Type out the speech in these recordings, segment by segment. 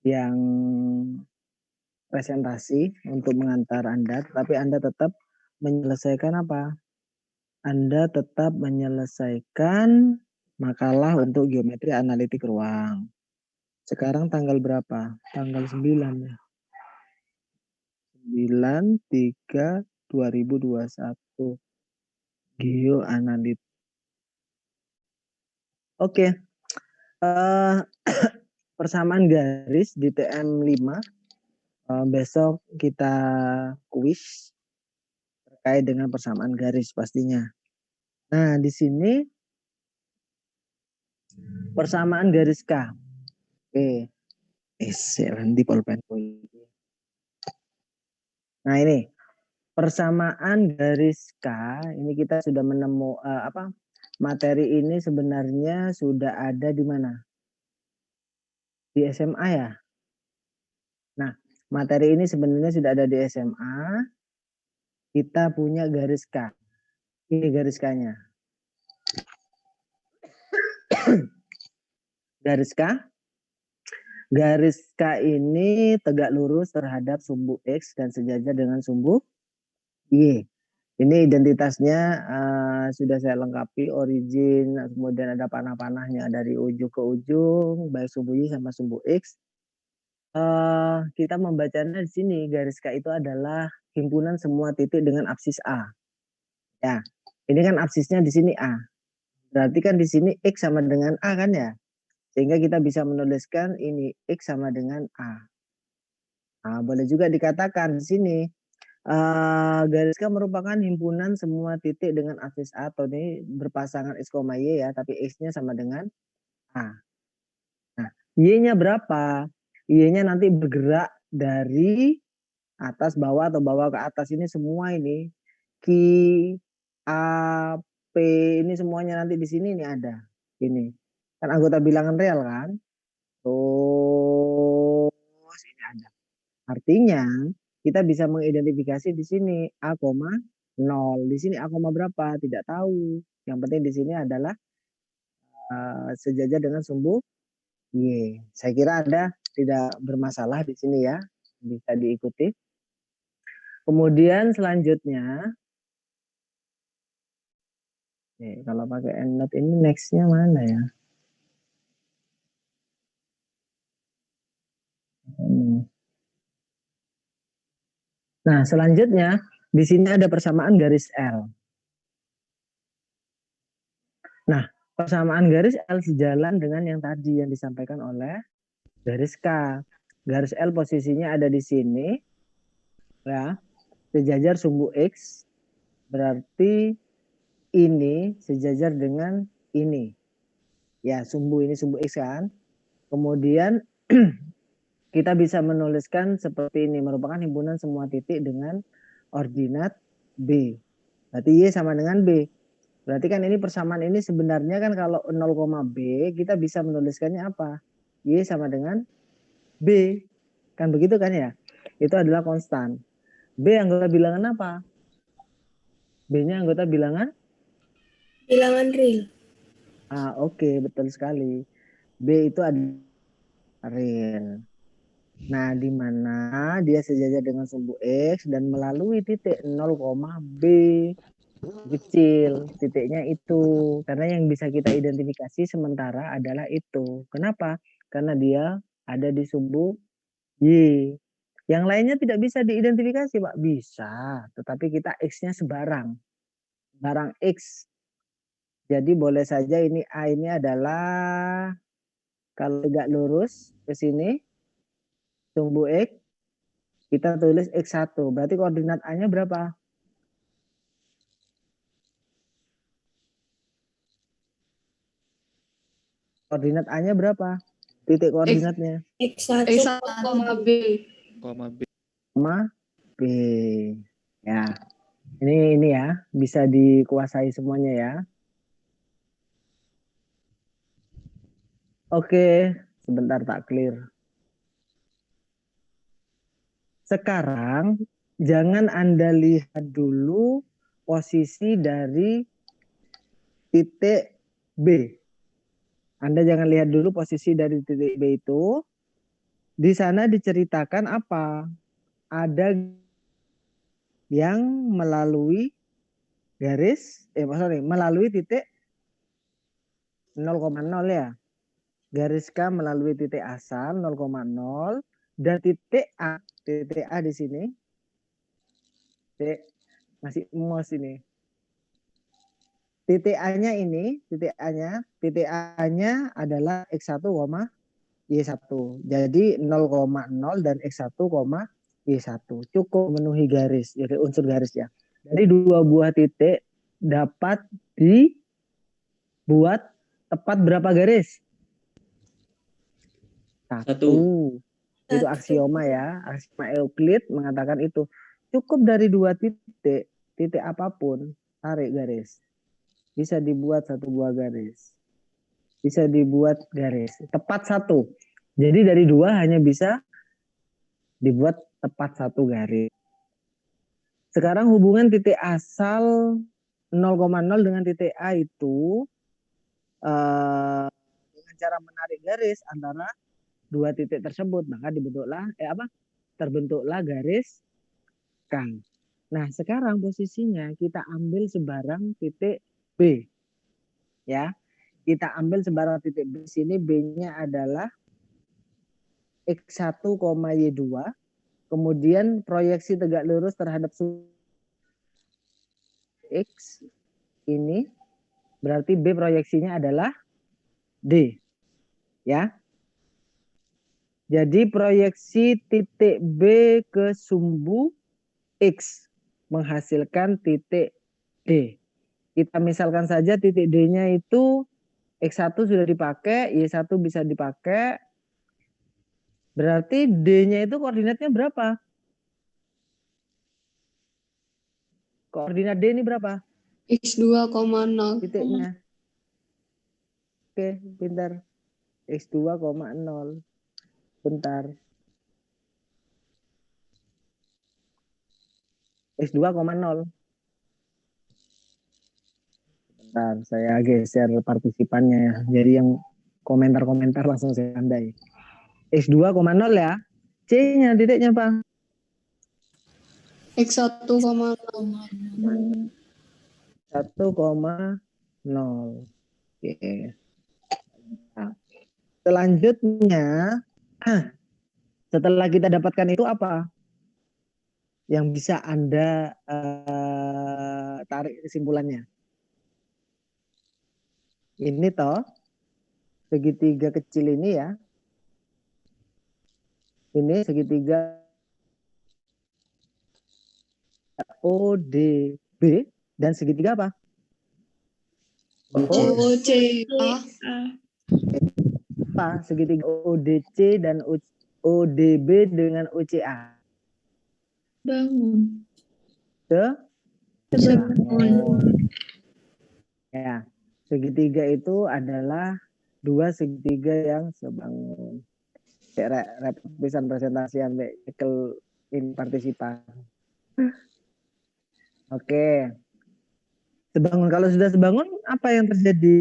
yang presentasi untuk mengantar Anda, tetapi Anda tetap menyelesaikan apa? Anda tetap menyelesaikan makalah untuk geometri analitik ruang. Sekarang tanggal berapa? Tanggal 9 ya. 9/3/2021. Geoanalitik. Oke. Persamaan garis di TM5. Besok kita kuis terkait dengan persamaan garis pastinya. Nah, di sini persamaan garis K. Oke. Di pulpen. Nah, ini persamaan garis K. Ini kita sudah menemukan materi ini sebenarnya sudah ada di mana? Di SMA ya. Nah, materi ini sebenarnya sudah ada di SMA. Kita punya garis K. Ini garis K-nya. Garis K. Garis K ini tegak lurus terhadap sumbu X dan sejajar dengan sumbu Y. Ini identitasnya sudah saya lengkapi, origin, kemudian ada panah-panahnya dari ujung ke ujung, baik sumbu Y sama sumbu X. Kita membacanya di sini, garis K itu adalah himpunan semua titik dengan apsis A. Ya, ini kan apsisnya di sini A. Berarti kan di sini X sama dengan A kan ya? Sehingga kita bisa menuliskan ini X sama dengan A. Nah, boleh juga dikatakan di sini garis K merupakan himpunan semua titik dengan apsis A, atau ini berpasangan X, Y ya, tapi X-nya sama dengan A. Nah, Y-nya berapa? Y-nya nanti bergerak dari atas bawah atau bawah ke atas, ini semua ini Q, A, P, ini semuanya nanti di sini ini ada. Ini kan anggota bilangan real kan? Terus ini ada. Artinya kita bisa mengidentifikasi di sini A, 0. Di sini A, berapa? Tidak tahu. Yang penting di sini adalah sejajar dengan sumbu Y. Saya kira Anda tidak bermasalah di sini ya. Bisa diikuti. Kemudian selanjutnya, kalau pakai EndNote ini next-nya mana ya? Nah, selanjutnya di sini ada persamaan garis L. Nah, persamaan garis L sejalan dengan yang tadi yang disampaikan oleh garis K. Garis L posisinya ada di sini, ya, sejajar sumbu X, berarti ini sejajar dengan ini. Ya, sumbu ini sumbu X kan. Kemudian kita bisa menuliskan seperti ini, merupakan himpunan semua titik dengan ordinat B. Berarti Y sama dengan B. Berarti kan ini persamaan ini sebenarnya kan kalau 0, B, kita bisa menuliskannya apa? Y sama dengan B. Kan begitu kan ya? Itu adalah konstan. B anggota bilangan apa? B-nya anggota bilangan? Bilangan real. Oke, betul sekali. B itu adalah real. Nah, di mana dia sejajar dengan sumbu X dan melalui titik 0, B kecil. Titiknya itu. Karena yang bisa kita identifikasi sementara adalah itu. Kenapa? Karena dia ada di sumbu Y. Yang lainnya tidak bisa diidentifikasi, Pak. Bisa, tetapi kita X-nya sebarang. Barang X. Jadi boleh saja ini A ini adalah kalau tegak lurus ke sini sumbu X, kita tulis X1. Berarti koordinat A-nya berapa? Koordinat A-nya berapa? Titik koordinatnya. X1, B. B. Ya. Ini ya, bisa dikuasai semuanya ya. Oke, sebentar tak clear. Sekarang jangan Anda lihat dulu posisi dari titik B. Anda jangan lihat dulu posisi dari titik B itu. Di sana diceritakan apa? Ada yang melalui garis, melalui titik 0,0 ya. Garis K melalui titik asal 0,0 dan titik A. Titik A di sini. Titik, masih mos ini. Titik A-nya ini, titik A-nya adalah X1, Y1. Jadi 0,0 dan X1, Y1. Cukup memenuhi garis, jadi unsur garis ya. Dari dua buah titik dapat dibuat tepat berapa garis? Satu. Itu aksioma ya. Aksioma Euclid mengatakan itu. Cukup dari dua titik, titik apapun, tarik garis. Bisa dibuat satu buah garis. Bisa dibuat garis. Tepat satu. Jadi dari dua hanya bisa dibuat tepat satu garis. Sekarang hubungan titik asal 0,0 dengan titik A itu dengan cara menarik garis antara dua titik tersebut, maka terbentuklah garis K. Nah, sekarang posisinya kita ambil sebarang titik B. Ya. Kita ambil sebarang titik B. Sini B-nya adalah X1, Y2. Kemudian proyeksi tegak lurus terhadap X ini berarti B proyeksinya adalah D. Ya. Jadi proyeksi titik B ke sumbu X menghasilkan titik D. Kita misalkan saja titik D-nya itu X1 sudah dipakai, Y1 bisa dipakai. Berarti D-nya itu koordinatnya berapa? Koordinat D ini berapa? X2,0. Titiknya. Oke, pintar. X2,0. Bentar. X2,0. Bentar, saya geser partisipannya ya. Jadi yang komentar-komentar langsung saya tandai. X2,0 ya. C-nya titiknya Pak. X1,0. 1,0. Oke. Nah, selanjutnya, setelah kita dapatkan itu apa? Yang bisa Anda tarik kesimpulannya. Ini toh, segitiga kecil ini ya. Ini segitiga ODB dan segitiga apa? OCA. Apa? Segitiga ODC dan ODB dengan OCA. Bangun. Sebangun. Ya, segitiga itu adalah dua segitiga yang sebangun. Repisan presentasi sampai ini partisipan. Oke. Sebangun, kalau sudah sebangun apa yang terjadi?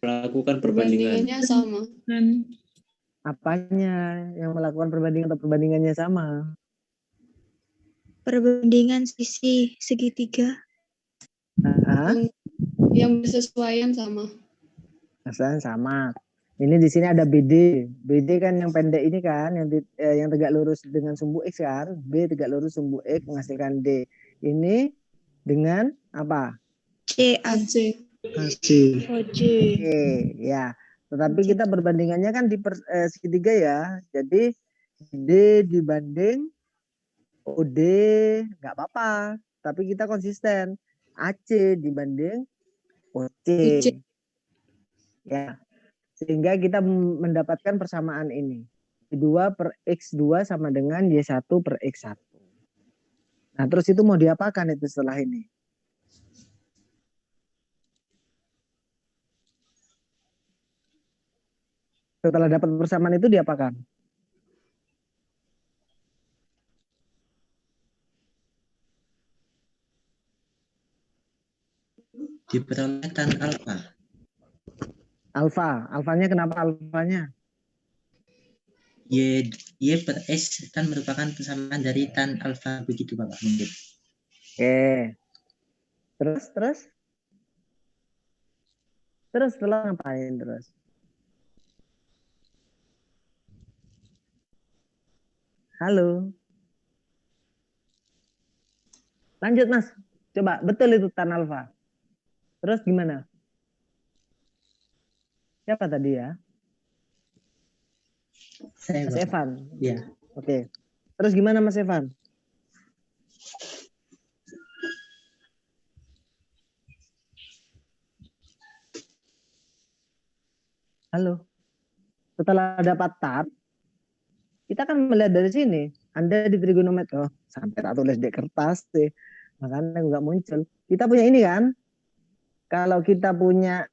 Melakukan perbandingan. Perbandingannya sama. Apanya yang melakukan perbandingan atau perbandingannya sama? Perbandingan sisi segitiga. Yang bersesuaian sama. Asalnya sama. Ini di sini ada BD. BD kan yang pendek ini kan, yang tegak lurus dengan sumbu X kan. B tegak lurus sumbu X menghasilkan D. Ini dengan apa? AC. OJ. Oke, ya. Tetapi kita perbandingannya kan di segitiga ya. Jadi D dibanding OD nggak apa-apa. Tapi kita konsisten. AC dibanding OC. Ya. Sehingga kita mendapatkan persamaan ini. Y2 per X2 sama dengan Y1 per X1. Nah, terus itu mau diapakan itu setelah ini? Setelah dapat persamaan itu diapakan? Diperolehkan alfa. Alfa. Alfanya kenapa alfanya? Y per S kan merupakan persamaan dari tan alfa begitu Bapak mungkin. Oke. Terus setelah ngapain terus? Halo. Lanjut Mas. Coba betul itu tan alfa. Terus gimana? Siapa tadi ya? Saya Mas Bapak. Evan. Ya. Oke. Terus gimana Mas Evan? Halo. Setelah dapat tan, kita kan melihat dari sini. Anda di trigonometri, oh sampai tak tulis di kertas sih. Makanya nggak muncul. Kita punya ini kan. Kalau kita punya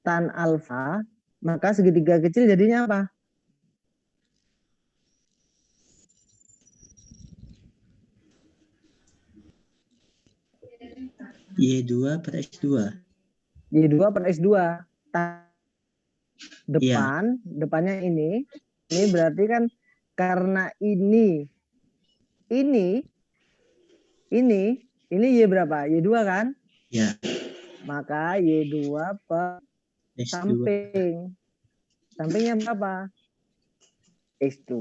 tan alfa, maka segitiga kecil jadinya apa? Y2 per X2. Y2 per X2. Depannya ini berarti kan karena ini Y berapa? Y2 kan? Ya. Maka Y2 per X2. samping. Sampingnya berapa? X2.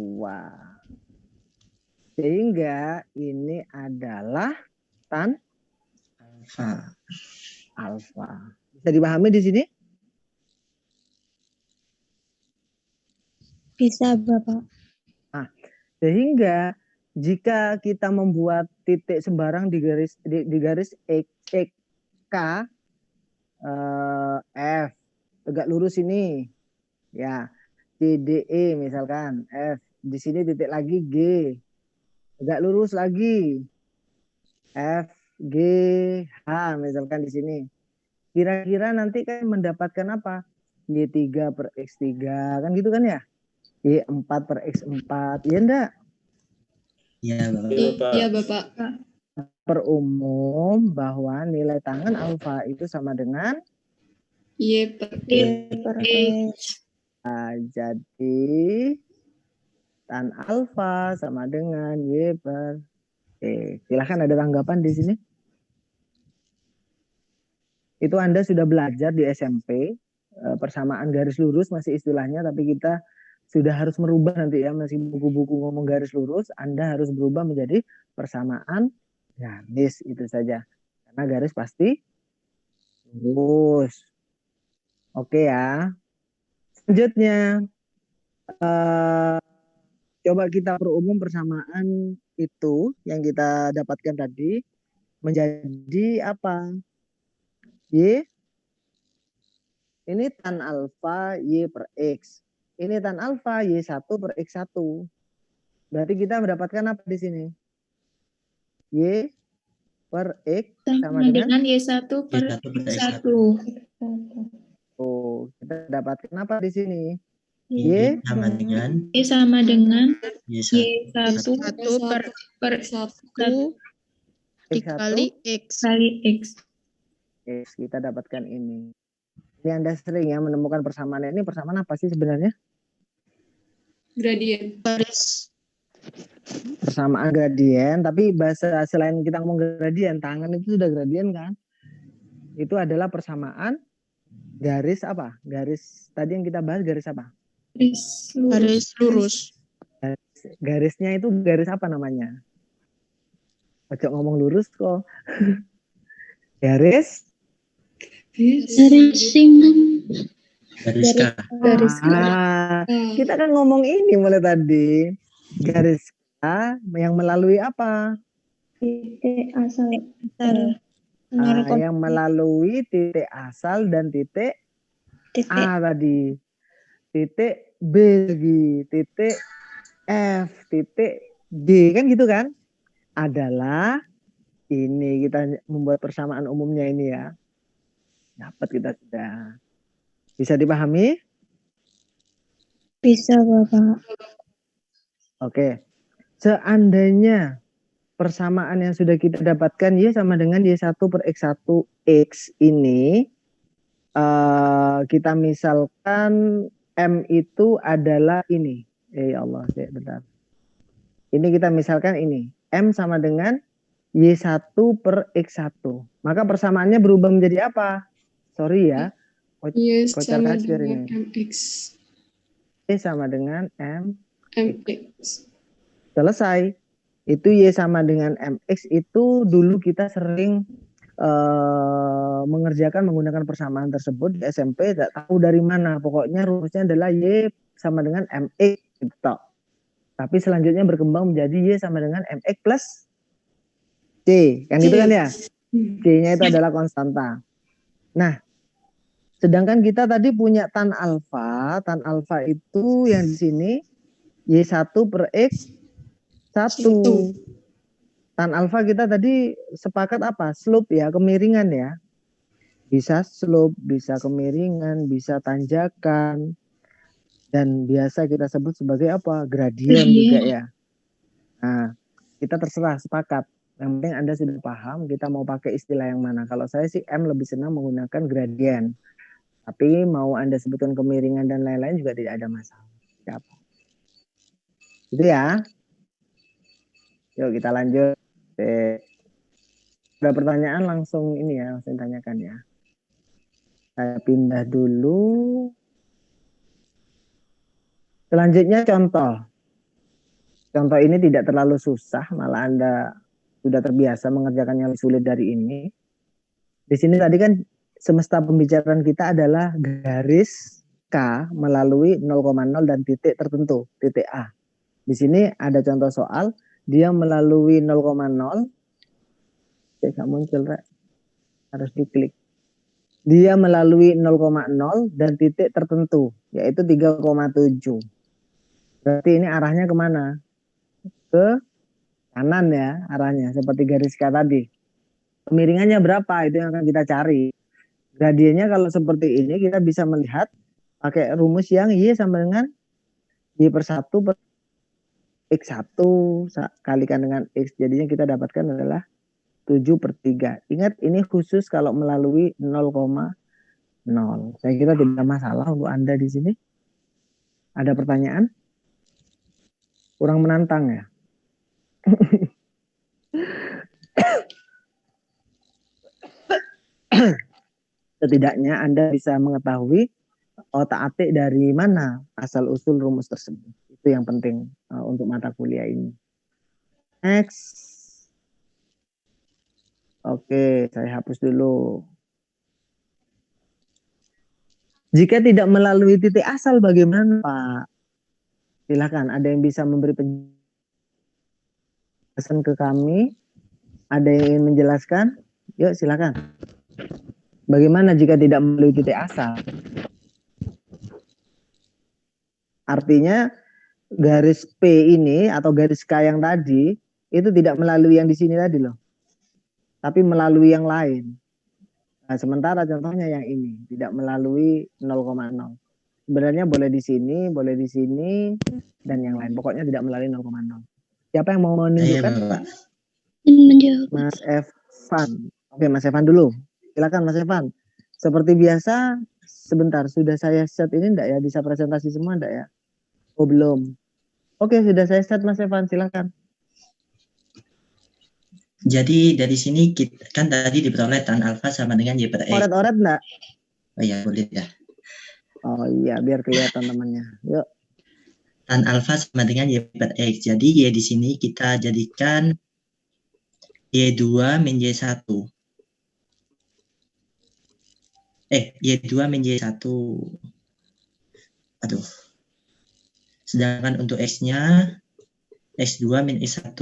Sehingga ini adalah tan alfa. Bisa dipahami di sini? Bisa, Bapak. Sehingga jika kita membuat titik sembarang di garis X, K, F, tegak lurus ini, ya, CDE misalkan, F, di sini titik lagi G, tegak lurus lagi, F, G, H, misalkan di sini. Kira-kira nanti kan mendapatkan apa? Y3 per X3, kan gitu kan ya? Y4 per X4, ya enggak? Iya Bapak. Iya Bapak. Per umum bahwa nilai tangan alfa itu sama dengan Y per X. jadi tan alfa sama dengan Y per E. Silahkan ada tanggapan di sini. Itu Anda sudah belajar di SMP, persamaan garis lurus masih istilahnya, tapi kita sudah harus merubah nanti ya, masih buku-buku ngomong garis lurus, Anda harus berubah menjadi persamaan garis, itu saja. Karena garis pasti lurus. Oke ya. Selanjutnya, coba kita perumum persamaan itu yang kita dapatkan tadi menjadi apa? Y. Ini tan alfa Y per X. Ini tan alfa Y1 per X1. Berarti kita mendapatkan apa di sini? Y per X sama dengan Y1 per X1. Oh, kita dapatkan apa di sini? Y sama dengan Y sama dengan Y1 per 1 dikali X kali X. X, kita dapatkan ini. Ini Anda sering ya menemukan persamaan ini. Persamaan apa sih sebenarnya? Gradien. Persamaan gradien, tapi bahasa selain kita ngomong gradien, tangan itu sudah gradien kan? Itu adalah persamaan garis apa? Garis tadi yang kita bahas garis apa? Garis lurus. Garisnya itu garis apa namanya? Ojo ngomong lurus kok. Garis garis K. Kita kan ngomong ini mulai tadi. Garis K yang melalui apa? Titik asal. Yang melalui titik asal dan titik A tadi. Titik B lagi, titik F, titik D, kan gitu kan? Adalah ini kita membuat persamaan umumnya ini ya. Dapat kita sudah. Bisa dipahami? Bisa, Bapak. Oke. Seandainya persamaan yang sudah kita dapatkan Y sama dengan Y1 per X1 X ini kita misalkan M itu adalah ini. Ya Allah, bentar. Ini kita misalkan ini. M sama dengan Y1 per X1. Maka persamaannya berubah menjadi apa? Sorry ya. Y Kocar sama kacir dengan ini. MX. Y sama dengan M. MX. Selesai. Itu Y sama dengan MX itu dulu kita sering mengerjakan menggunakan persamaan tersebut di SMP. Tidak tahu dari mana. Pokoknya rumusnya adalah Y sama dengan MX. Gitu. Tapi selanjutnya berkembang menjadi Y sama dengan MX plus C. Kan gitu kan ya? C-nya itu adalah konstanta. Nah, sedangkan kita tadi punya tan alfa. Tan alfa itu yang di sini Y1 per X1. Tan alfa kita tadi sepakat apa? Slope ya, kemiringan ya. Bisa slope, bisa kemiringan, bisa tanjakan. Dan biasa kita sebut sebagai apa? Gradien juga ya. Nah, kita terserah sepakat. Yang penting Anda sudah paham kita mau pakai istilah yang mana. Kalau saya sih M lebih senang menggunakan gradien. Tapi mau Anda sebutkan kemiringan dan lain-lain juga tidak ada masalah. Siap. Itu ya. Yuk kita lanjut. Ada pertanyaan langsung ini ya, langsung tanyakan ya. Saya pindah dulu. Selanjutnya contoh. Contoh ini tidak terlalu susah, malah Anda sudah terbiasa mengerjakan yang sulit dari ini. Di sini tadi kan semesta pembicaraan kita adalah garis K melalui 0,0 dan titik tertentu, titik A. Di sini ada contoh soal, dia melalui 0,0, tidak muncul, Rek. Harus diklik. Dia melalui 0,0 dan titik tertentu, yaitu 3,7. Berarti ini arahnya kemana? Ke kanan ya arahnya, seperti garis K tadi. Kemiringannya berapa? Itu yang akan kita cari. Gradiennya kalau seperti ini kita bisa melihat pakai rumus yang Y sama dengan Y per 1 per X1 kalikan dengan X. Jadinya kita dapatkan adalah 7 per 3. Ingat ini khusus kalau melalui 0,0. Saya kira tidak masalah untuk Anda di sini. Ada pertanyaan? Kurang menantang ya? Setidaknya Anda bisa mengetahui otak-atik dari mana asal-usul rumus tersebut. Itu yang penting untuk mata kuliah ini. Next. Oke, saya hapus dulu. Jika tidak melalui titik asal bagaimana, Pak? Silakan, ada yang bisa memberi penjelasan ke kami? Ada yang ingin menjelaskan? Yuk, silakan. Bagaimana jika tidak melalui titik asal? Artinya garis P ini atau garis K yang tadi itu tidak melalui yang di sini tadi loh. Tapi melalui yang lain. Nah, sementara contohnya yang ini tidak melalui 0,0. Sebenarnya boleh di sini, dan yang lain. Pokoknya tidak melalui 0,0. Siapa yang mau menunjukkan? Mas Evan. Oke, Mas Evan dulu. Silakan Mas Evan. Seperti biasa, sebentar. Sudah saya set ini enggak ya? Bisa presentasi semua enggak ya? Oh, belum. Oke, sudah saya set Mas Evan. Silakan. Jadi dari sini kita, kan tadi diperoleh tan alfa sama dengan Y per X. Oret-oret enggak? Oh ya, boleh ya. Oh iya, biar kelihatan temannya. Yuk. Tan alfa sama dengan Y per X. Jadi Y di sini kita jadikan Y2 min Y1. Y2 min Y1. Aduh. Sedangkan untuk X-nya X2 min X1.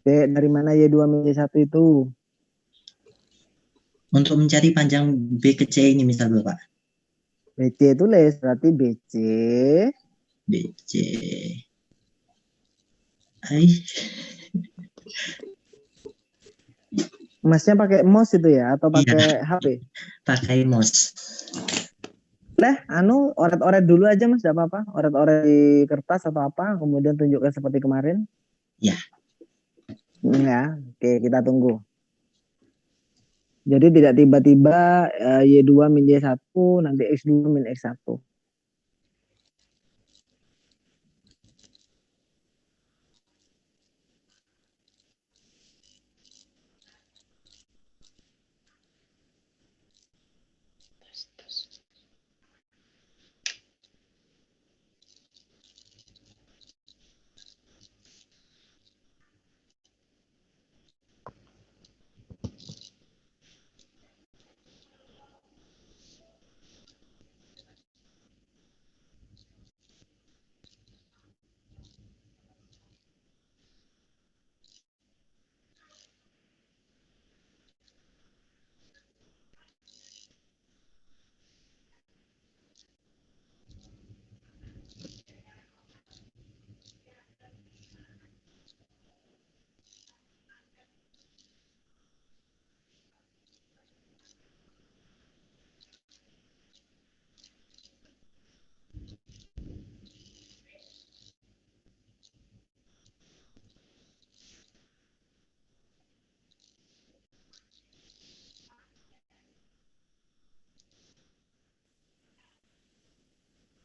Dari mana Y2 min Y1 itu? Untuk mencari panjang B ke C ini misal Bapak. BC tulis, berarti BC. BC. Hai. Masnya pakai mouse itu ya? Atau pakai HP? Pakai mouse. Oret-oret dulu aja Mas, tidak apa-apa. Oret-oret di kertas atau apa, kemudian tunjukkan seperti kemarin. Ya. Ya, oke, kita tunggu. Jadi tidak tiba-tiba Y2 min Y1, nanti X2 min X1.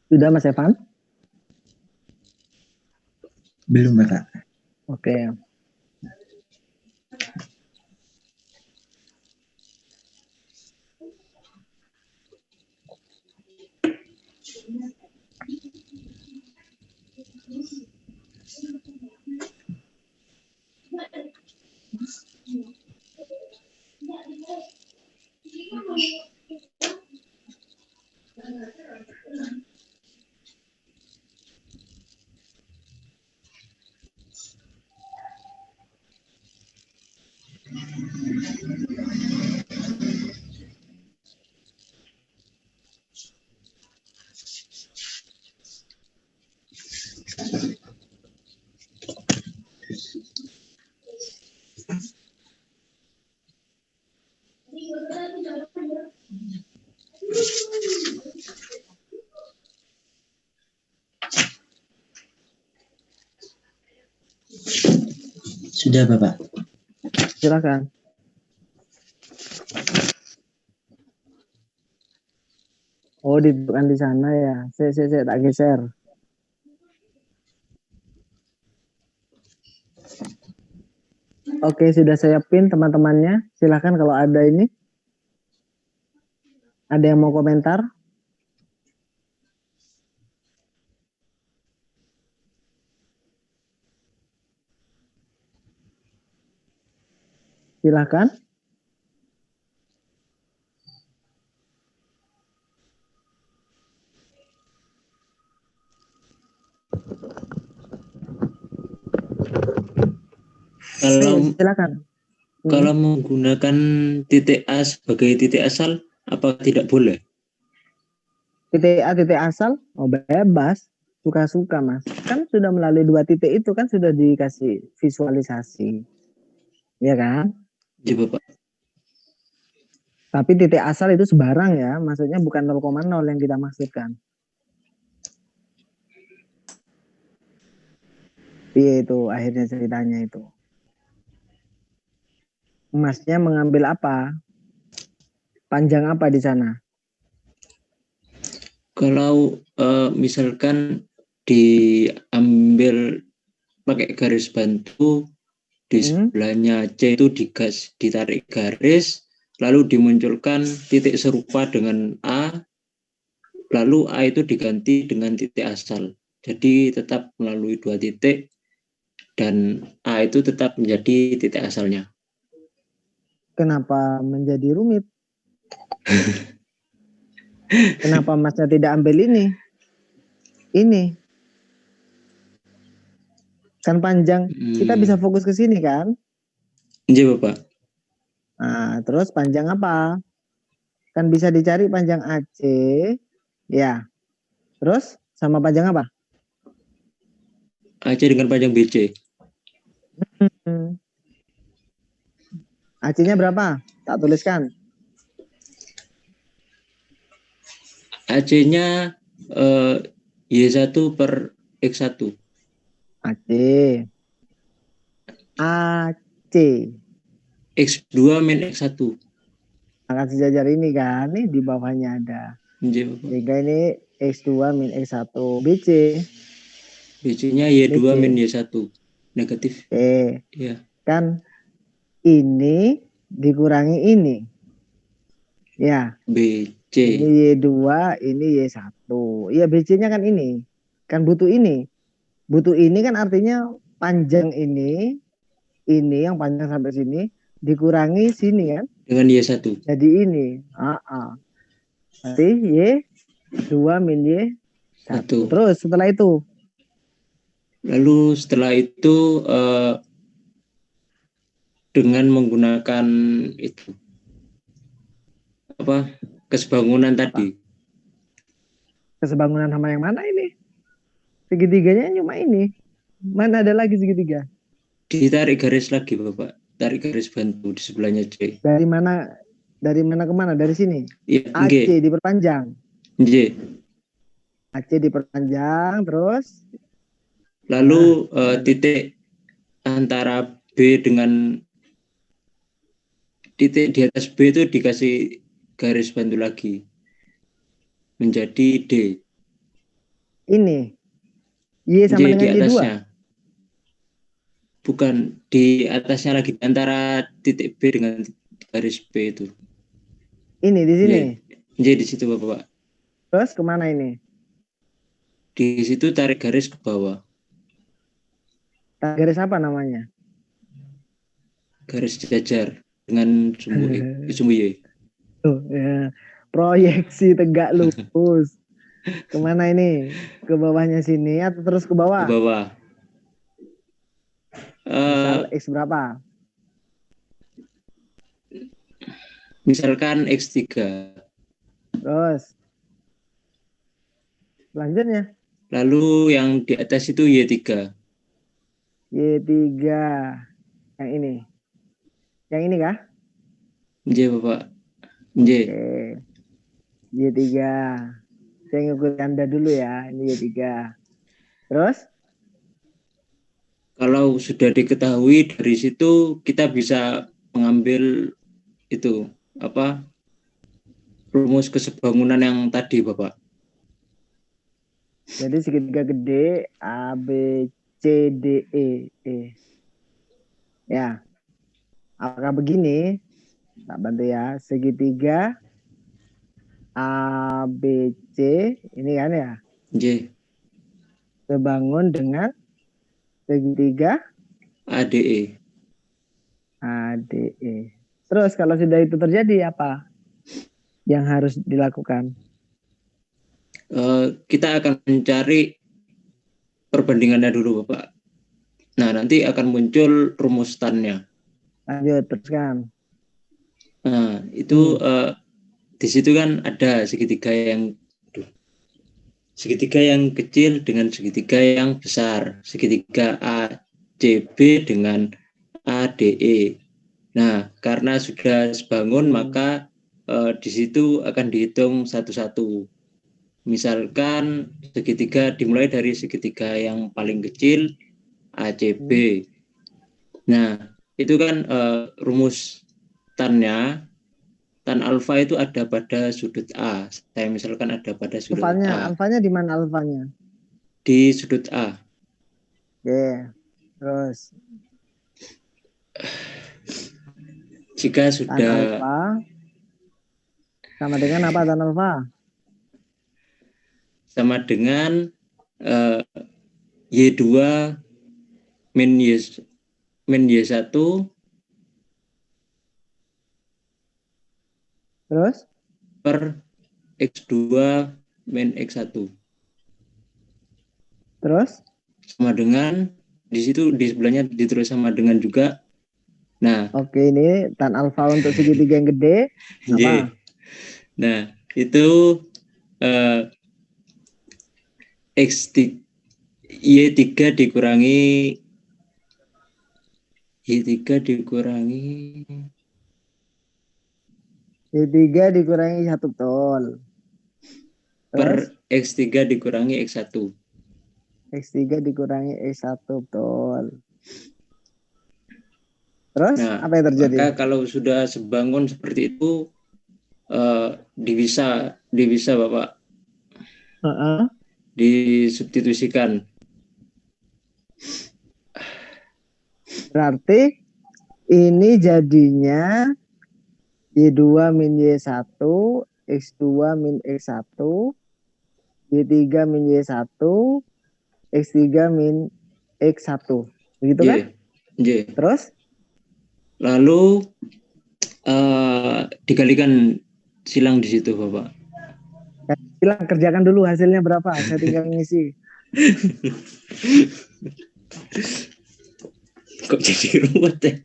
Sudah Mas Evan? Belum, Bapak. Oke. Sudah, Bapak. Silakan. Oh, ditentukan di sana ya. Saya tak geser. Oke, sudah saya pin teman-temannya. Silakan kalau ada ini. Ada yang mau komentar? Silakan. Silakan. Kalau menggunakan titik A sebagai titik asal, apa tidak boleh? Titik A, titik asal? Oh, bebas. Suka-suka, Mas. Kan sudah melalui 2 titik itu kan sudah dikasih visualisasi. Ya kan? Ya, Bapak. Tapi titik asal itu sebarang ya. Maksudnya bukan 0,0 yang kita maksudkan. Iya itu akhirnya ceritanya itu. Masnya mengambil apa? Panjang apa di sana? Kalau misalkan diambil pakai garis bantu, di sebelahnya C itu ditarik garis, lalu dimunculkan titik serupa dengan A, lalu A itu diganti dengan titik asal. Jadi tetap melalui 2 titik, dan A itu tetap menjadi titik asalnya. Kenapa menjadi rumit? Kenapa Masnya tidak ambil ini? Ini. Kan panjang. Kita bisa fokus ke sini kan? Iya, Bapak. Nah, terus panjang apa? Kan bisa dicari panjang AC. Ya. Terus sama panjang apa? AC dengan panjang BC. AC-nya berapa? Tak tuliskan. AC-nya Y1 per X1. AC. AC. X2 min X1. Angkat sejajar ini kan, nih di bawahnya ada. Nggih, Bapak. Sehingga ini X2 min X1. BC. BC-nya Y2 BC. min Y1. Negatif. Ya. Kan ini dikurangi ini. Ya. BC. Ini Y2, ini Y1. Iya, BC-nya kan ini. Kan butuh ini. Butuh ini kan artinya panjang ini yang panjang sampai sini dikurangi sini kan Dengan Y1. jadi ini berarti Y2 min Y1. Terus setelah itu dengan menggunakan itu kesebangunan tadi. Kesebangunan sama yang mana ini? Segitiganya cuma ini. Mana ada lagi segitiga? Ditarik garis lagi, Bapak. Tarik garis bantu di sebelahnya C. Dari mana ke mana? Dari sini. Iya, AC diperpanjang. J. AC diperpanjang terus. Lalu titik antara B dengan titik di atas B itu dikasih garis bantu lagi. Menjadi D. Ini. Y sama J dengan di Y2. atasnya. Bukan, di atasnya lagi antara titik B dengan garis B itu. Ini di sini. J di situ, Bapak. Terus kemana ini? Di situ tarik garis ke bawah. Tarik garis apa namanya? Garis sejajar dengan sumbu Y. Tuh, ya. Proyeksi tegak lurus. Kemana ini? Ke bawahnya sini atau terus ke bawah? Ke bawah. Misal X berapa? Misalkan X3. Terus selanjutnya? Lalu yang di atas itu Y3. Y3. Yang ini. Yang ini kah? J, Bapak. J. Oke. Y3. Saya ngikut Anda dulu ya. Ini Y3. Terus? Kalau sudah diketahui dari situ kita bisa mengambil itu rumus kesebangunan yang tadi, Bapak. Jadi segitiga gede A B C D E. Ya. Apakah begini? Tak bantu ya. Segitiga A B C ini kan ya. J. Sebangun dengan segitiga ADE. ADE. Terus kalau sudah itu terjadi apa yang harus dilakukan? Kita akan mencari perbandingannya dulu, Bapak. Nah, nanti akan muncul rumus tannya. Lanjut, teruskan. Nah, itu di situ kan ada segitiga yang kecil dengan segitiga yang besar, segitiga ACB dengan ADE. Nah, karena sudah sebangun maka di situ akan dihitung satu-satu. Misalkan segitiga dimulai dari segitiga yang paling kecil ACB. Nah, itu kan rumus tannya. Tan alfa itu ada pada sudut A. Saya misalkan ada pada sudut A. Alfanya di mana alfanya? Di sudut A. Oke. Terus jika tan sudah alfa sama dengan apa tan alfa? Sama dengan Y2 min Y1 Terus per X2 min X1. Terus Sama dengan di situ di sebelahnya ditulis sama dengan juga. Nah, oke, ini tan alfa untuk segitiga yang gede apa? Nah, itu Y3 dikurangi Y3 dikurangi 1 betul. Per X3 dikurangi X1. X3 dikurangi X1 betul. Terus Nah, apa yang terjadi? maka kalau sudah sebangun seperti itu, divisa Bapak, Heeh. disubstitusikan. Berarti ini jadinya Y2 min Y1, X2 min X1, Y3 min Y1, X3 min X1. Begitu kan? Y. Terus? Lalu dikalikan silang di situ Bapak. Silang kerjakan dulu hasilnya berapa. Saya tinggal ngisi. Kok jadi ruwet ya?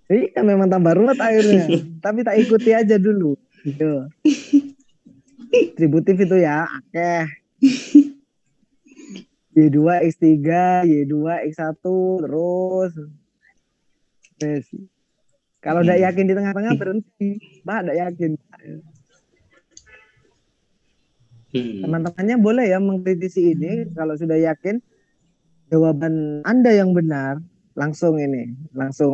Iya memang tambah ruwet akhirnya. Tapi tak ikuti aja dulu. Yo. Distributif itu ya. Oke. Y2 X3, Y2 X1 terus. Yes. Kalau tidak yakin di tengah-tengah berhenti. Mbak tidak yakin. Teman-temannya boleh ya mengkritisi ini. Kalau sudah yakin jawaban Anda yang benar, langsung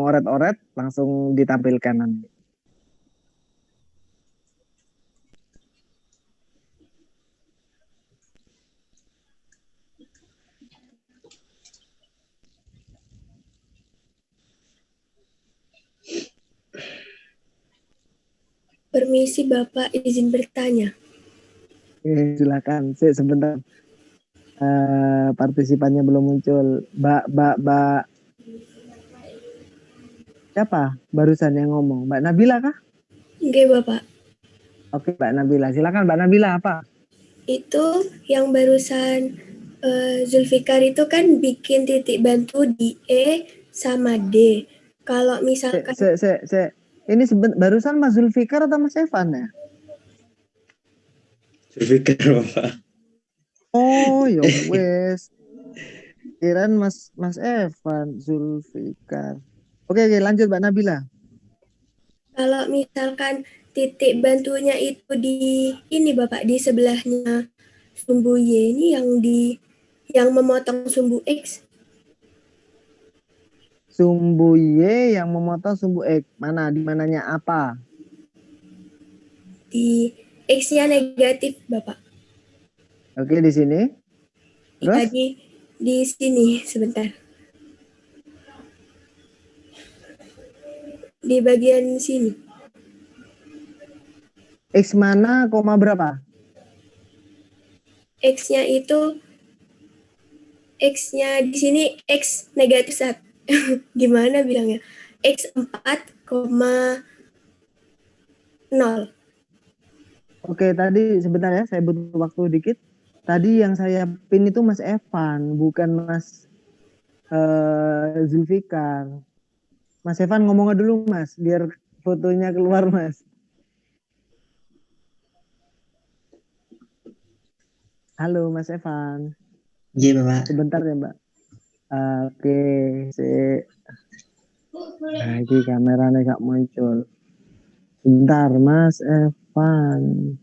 oret-oret, langsung ditampilkan nanti. Permisi Bapak, izin bertanya. Silakan. Sebentar. Partisipannya belum muncul. Mbak siapa barusan yang ngomong? Mbak Nabila kah? Enggak Bapak. Oke, Mbak Nabila. Silakan Mbak Nabila, apa? Itu yang barusan Zulfikar itu kan bikin titik bantu di E sama D. Kalau misalkan Ini barusan Mas Zulfikar atau Mas Evan ya? Zulfikar Bapak. Oh, ya wes. Kirain Mas Evan, Zulfikar. Oke, lanjut Mbak Nabila. kalau misalkan titik bantunya itu di ini Bapak, di sebelahnya sumbu Y ini yang memotong sumbu X. Sumbu Y yang memotong sumbu X. Mana? Di mananya apa? Di X-nya negatif Bapak. Oke, di sini. Terus? Ya, di sini sebentar. Di bagian sini. X mana, koma berapa? X-nya itu X-nya di sini X negatif 1. Gimana bilangnya? X 4,0. Oke, tadi sebentar ya, saya butuh waktu dikit. Tadi yang saya pin itu Mas Evan, bukan Mas Zulfikar. Mas Evan ngomongnya dulu Mas, biar fotonya keluar Mas. Halo Mas Evan. Iya Bapak. Sebentar ya Mbak. Oke, nah ini kameranya gak muncul. Sebentar Mas Evan.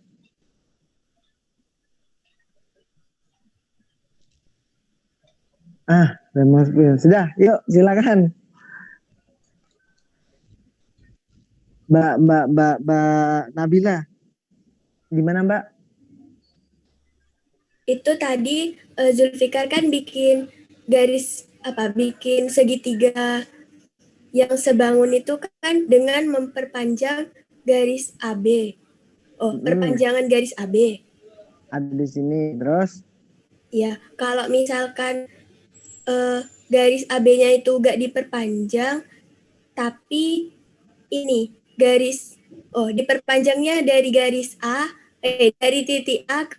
Remote view. Sudah, yuk silakan. Mbak Nabila. Gimana Mbak? Itu tadi Zulfikar kan bikin bikin segitiga yang sebangun itu kan dengan memperpanjang garis AB. Perpanjangan garis AB. Ada di sini, terus? Ya, kalau misalkan garis AB-nya itu gak diperpanjang, tapi ini diperpanjangnya dari garis dari titik A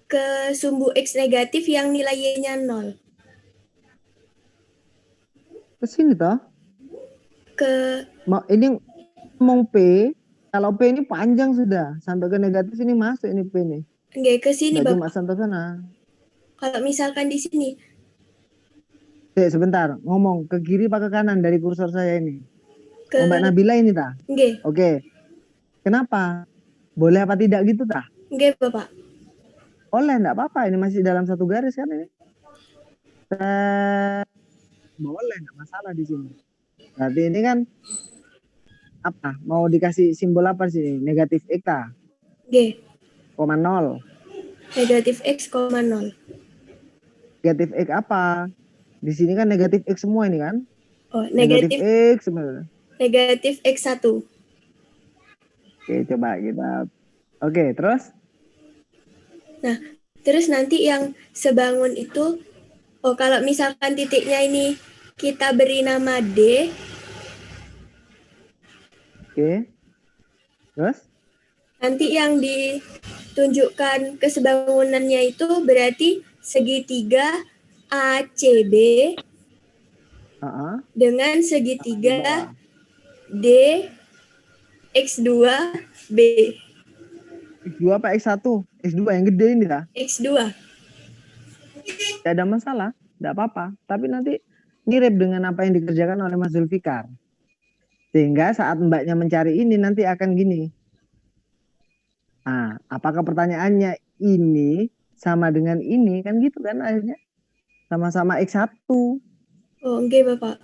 ke sumbu X negatif yang nilai Y-nya 0. Ke sini toh? Ini ngomong P, kalau P ini panjang sudah, sampai ke negatif ini masuk ini P ini. Enggak, ke sini Bapak. Bapak. Sampai sana. Kalau misalkan di sini. Sebentar, ngomong ke kiri apa ke kanan dari kursor saya ini? Mbak Nabila ini tah? Enggak. Oke. Kenapa? Boleh apa tidak gitu tah? Enggak Bapak. Boleh, enggak apa-apa. Ini masih dalam satu garis kan ini. Boleh, enggak masalah di sini. Berarti ini kan Apa? Mau dikasih simbol apa sih? Negatif X ta? G. 0. Negatif X, 0. Negatif X apa? Di sini kan negatif X semua ini kan? Oh, Negatif negatif X sebenarnya. negatif X1. Oke, coba kita. Oke, terus? Nah, terus nanti yang sebangun itu, oh kalau misalkan titiknya ini kita beri nama D, Oke. Terus? nanti yang ditunjukkan kesebangunannya itu berarti segitiga ACB dengan segitiga D X2 B. X2 apa X1? X2 yang gede ini lah. X2. Tidak ada masalah, tidak apa-apa. Tapi nanti mirip dengan apa yang dikerjakan oleh Mas Zulfikar. Sehingga saat mbaknya mencari ini nanti akan gini. Nah, apakah pertanyaannya ini sama dengan ini? Kan gitu kan akhirnya. Sama-sama X1. Oh, enggak Bapak.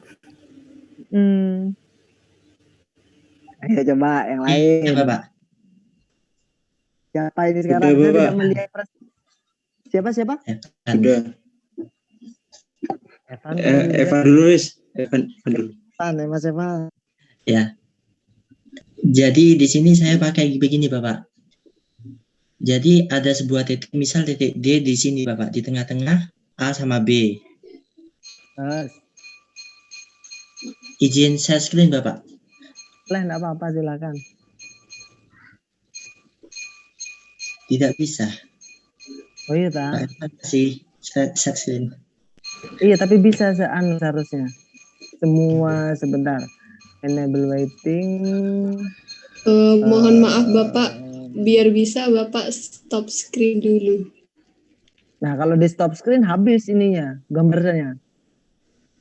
Ayo coba yang lain. Iya, Bapak. Siapa ini sekarang? Sudah, Saya Bapak. tidak melihat siapa? Sudah. Evan. Evan dulu, Wis. Evan dulu. Mas Evan. Ya. Jadi di sini saya pakai begini, Bapak. Jadi ada sebuah titik, misal titik D di sini, Bapak, di tengah-tengah A sama B. Izin share screen, Bapak. Tidak apa-apa, silakan. Tidak bisa. Oh iya, tak? Kasih share screen. Iya, tapi bisa seharusnya. Semua sebentar. Enable waiting. Mohon maaf Bapak, biar bisa Bapak stop screen dulu. Nah, kalau di stop screen habis ininya, gambarnya.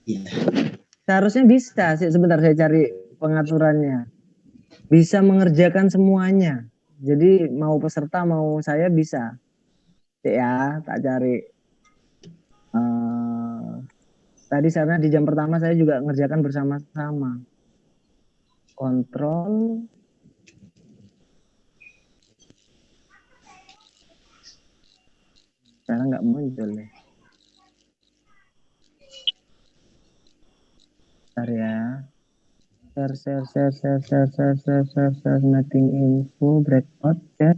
Iya. Seharusnya bisa sih, sebentar saya cari pengaturannya. Bisa mengerjakan semuanya. Jadi mau peserta mau saya bisa. Ya, tak cari. Tadi sana di jam pertama saya juga ngerjakan bersama-sama. Kontrol. Sekarang nggak muncul nih. Bentar ya. Share, meeting info, breakout, chat.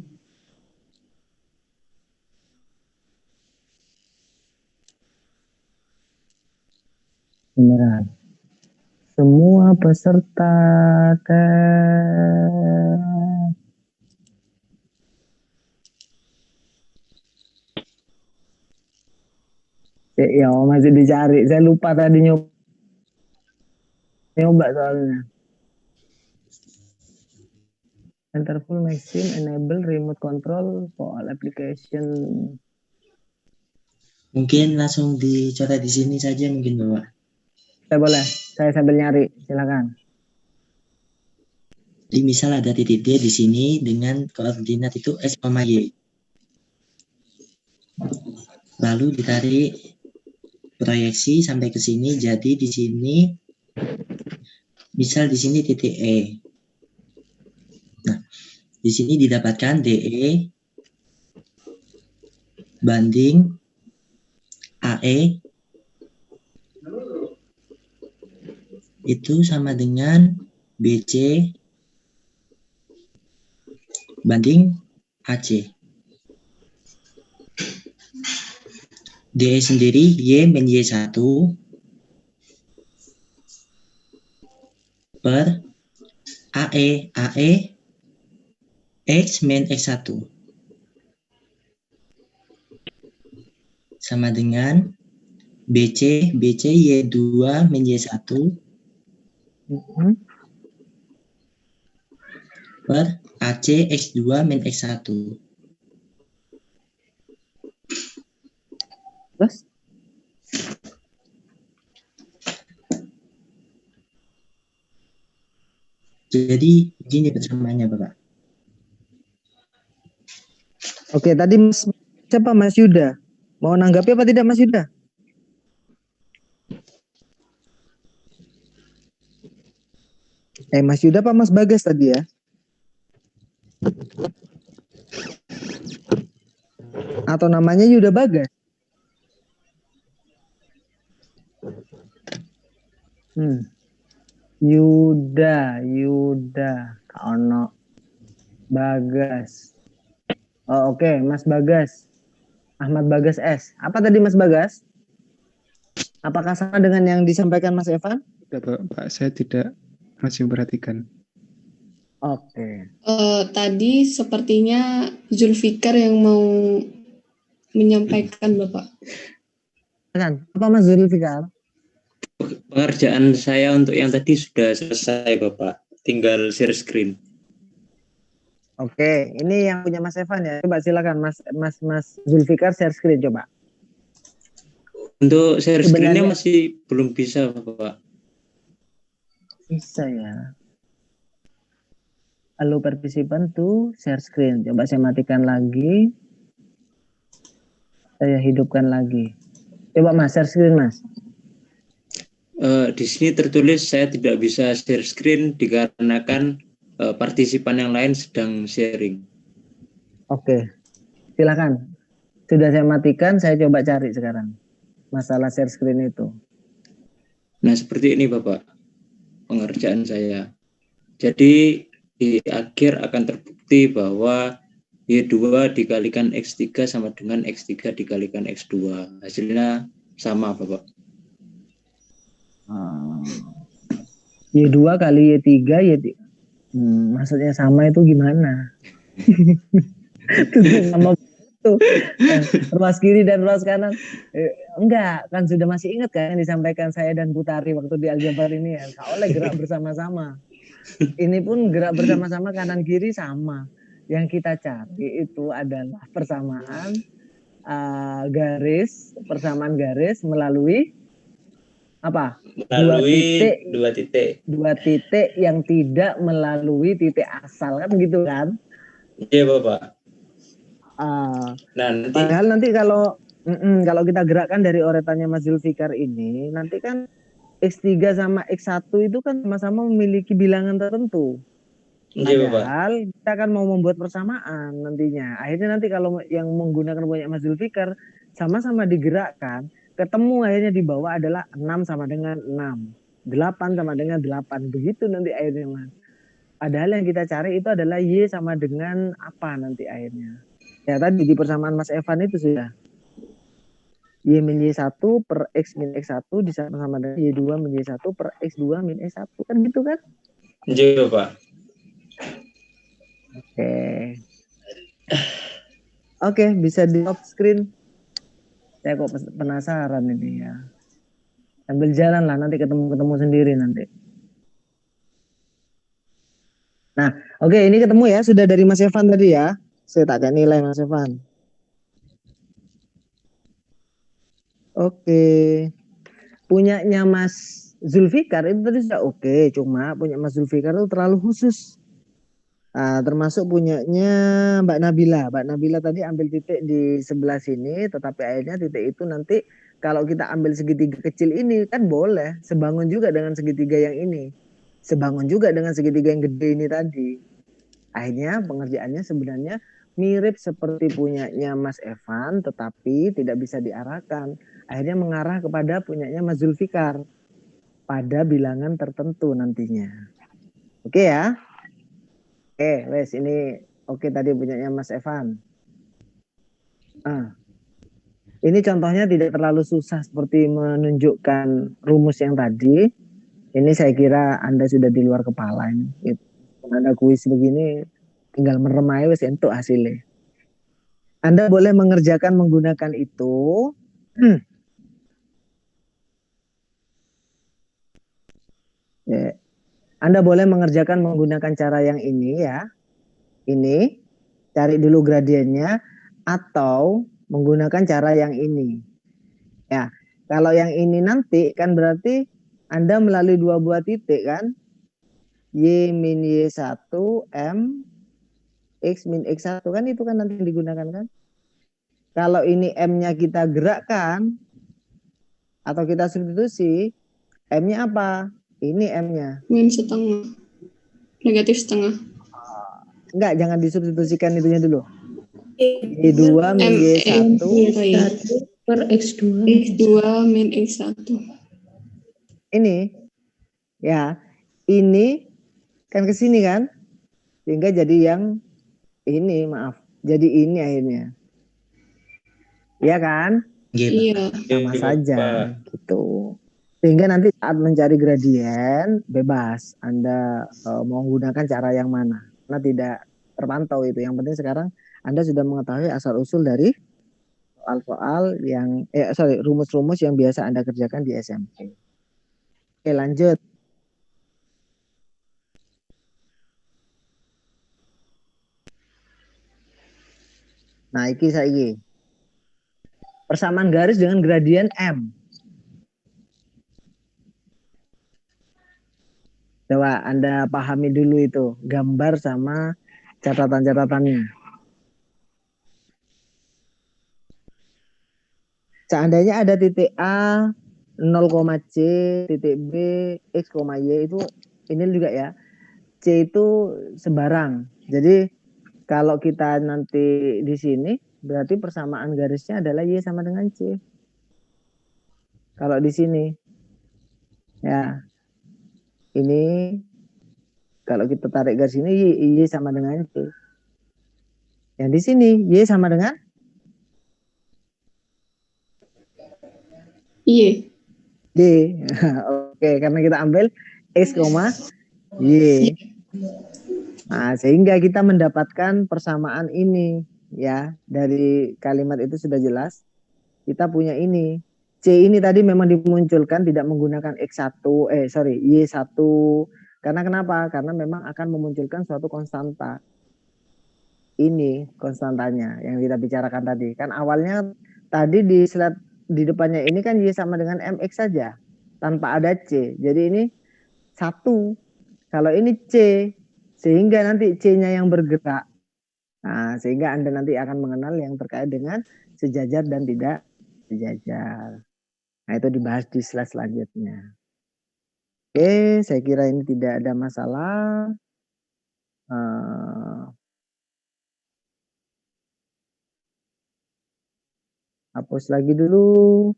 Beneran. Semua peserta ya masih dicari. Saya lupa tadi nyoba soalnya. Enter full machine, enable remote control for all application. Mungkin langsung dicoret di sini saja mungkin, Bapak. Saya boleh. Saya sambil nyari. Silakan. Jadi misal ada titik D di sini dengan koordinat itu X, Y. Lalu ditarik proyeksi sampai ke sini. Jadi di sini misal di sini titik E. Nah, di sini didapatkan DE banding AE itu sama dengan BC banding AC. DE sendiri Y min Y1 per AE X min X1 sama dengan BC Y2 min Y1 per AC X2 min X1. Terus? Jadi begini persamaannya, Bapak. Oke, tadi siapa Mas Yuda? Mau nanggapi apa tidak Mas Yuda? Mas Yuda apa Mas Bagas tadi ya? Atau namanya Yuda Bagas? Yuda, Ono, Bagas. Oh, oke, Mas Bagas. Ahmad Bagas S. Apa tadi Mas Bagas? Apakah sama dengan yang disampaikan Mas Evan? Tidak, Pak. Saya tidak masih memperhatikan. Oke. Tadi sepertinya Zulfikar yang mau menyampaikan, Bapak. Apa Mas Zulfikar? Pengerjaan saya untuk yang tadi sudah selesai, Bapak. Tinggal share screen. Oke, ini yang punya Mas Evan ya. Coba silakan Mas Zulfikar share screen coba. Untuk share screen-nya masih belum bisa, Bapak. Bisa ya. Halo partisipan tuh share screen. Coba saya matikan lagi. Saya hidupkan lagi. Coba Mas share screen Mas. Di sini tertulis saya tidak bisa share screen dikarenakan partisipan yang lain sedang sharing. Oke, silakan. Sudah saya matikan, saya coba cari sekarang masalah share screen itu. Nah seperti ini Bapak pengerjaan saya. Jadi di akhir akan terbukti bahwa Y2 dikalikan X3 sama dengan X3 dikalikan X2. Hasilnya sama Bapak. Y2 kali Y3, maksudnya sama itu gimana? Sama itu ruas kiri dan ruas kanan. Enggak, kan sudah masih ingat kan yang disampaikan saya dan Putari waktu di aljabar ini ya. Nggak oleh gerak bersama-sama. Ini pun gerak bersama-sama kanan kiri sama. Yang kita cari itu adalah persamaan persamaan garis melalui apa? Dua titik yang tidak melalui titik asal kan gitu kan? Iya Bapak. Padahal nanti kalau kita gerakkan dari oretannya Mas Zulfikar ini, nanti kan X3 sama X1 itu kan sama-sama memiliki bilangan tertentu. Padahal kita kan mau membuat persamaan nantinya. Akhirnya nanti kalau yang menggunakan punya Mas Zulfikar sama-sama digerakkan, ketemu akhirnya di bawah adalah 6 sama dengan 6. 8 sama dengan 8. Begitu nanti akhirnya Mas. Padahal yang kita cari itu adalah Y sama dengan apa nanti akhirnya. Ya tadi di persamaan Mas Evan itu sudah. Y min Y1 per X min X1 sama dengan Y2 min Y1 per X2 min X1. Kan gitu kan? Iya Pak. Oke, bisa di off screen. Saya kok penasaran ini ya. Sambil jalan lah, nanti ketemu sendiri nanti. Nah, oke, ini ketemu ya, sudah dari Mas Evan tadi ya. Saya tak ada nilai Mas Evan. Oke. Punyanya Mas Zulfikar itu tadi sudah oke, cuma punya Mas Zulfikar itu terlalu khusus. Termasuk punyanya Mbak Nabila. Mbak Nabila tadi ambil titik di sebelah sini, tetapi akhirnya titik itu nanti kalau kita ambil segitiga kecil ini kan boleh sebangun juga dengan segitiga yang ini. Sebangun juga dengan segitiga yang gede ini tadi. Akhirnya pengerjaannya sebenarnya mirip seperti punyanya Mas Evan, tetapi tidak bisa diarahkan. Akhirnya mengarah kepada punyanya Mas Zulfikar pada bilangan tertentu nantinya. Oke ya? Oke, wes ini oke tadi punyanya Mas Evan. Ini contohnya tidak terlalu susah seperti menunjukkan rumus yang tadi. Ini saya kira Anda sudah di luar kepala ini. Ada kuis begini tinggal merem aja wes entuk hasilnya. Anda boleh mengerjakan menggunakan itu. Ya. Anda boleh mengerjakan menggunakan cara yang ini ya. Ini, cari dulu gradiennya, atau menggunakan cara yang ini. Ya, kalau yang ini nanti kan berarti Anda melalui dua buah titik kan. Y min Y1, M, X min X1 kan itu kan nanti digunakan kan. Kalau ini M-nya kita gerakkan, atau kita substitusi, M-nya apa? Ini M-nya. Min setengah. negatif setengah. Enggak, jangan disubstitusikan itunya dulu. Y2 min Y1 per X2. X2 min X1. ini ya, ini kan ke sini kan, sehingga jadi yang ini, maaf, jadi ini akhirnya, ya kan? Iya. Sama saja gitu. Sehingga nanti saat mencari gradien bebas Anda mau menggunakan cara yang mana, karena tidak terpantau itu. Yang penting sekarang Anda sudah mengetahui asal usul dari soal-soal yang rumus-rumus yang biasa Anda kerjakan di SMP. Oke, lanjut. Nah, iki saiki. Persamaan garis dengan gradien M. Coba Anda pahami dulu itu, gambar sama catatan-catatannya. Seandainya ada titik A, 0,C, titik B, X, Y itu, ini juga ya, C itu sebarang. Jadi kalau kita nanti di sini, berarti persamaan garisnya adalah Y sama dengan C. Kalau di sini, ya, ini kalau kita tarik garis ini Y sama dengan C. Yang di sini Y sama dengan Y. D. Oke, karena kita ambil X, Y. Nah, sehingga kita mendapatkan persamaan ini ya. Dari kalimat itu sudah jelas. Kita punya ini. C ini tadi memang dimunculkan tidak menggunakan Y1. Karena kenapa? Karena memang akan memunculkan suatu konstanta. Ini konstantanya yang kita bicarakan tadi. Kan awalnya tadi di slide di depannya ini kan Y sama dengan MX saja. Tanpa ada C. Jadi ini 1. Kalau ini C. Sehingga nanti C-nya yang bergerak. Nah, sehingga Anda nanti akan mengenal yang terkait dengan sejajar dan tidak sejajar. Nah, itu dibahas di slide selanjutnya. Oke, saya kira ini tidak ada masalah. Hapus lagi dulu.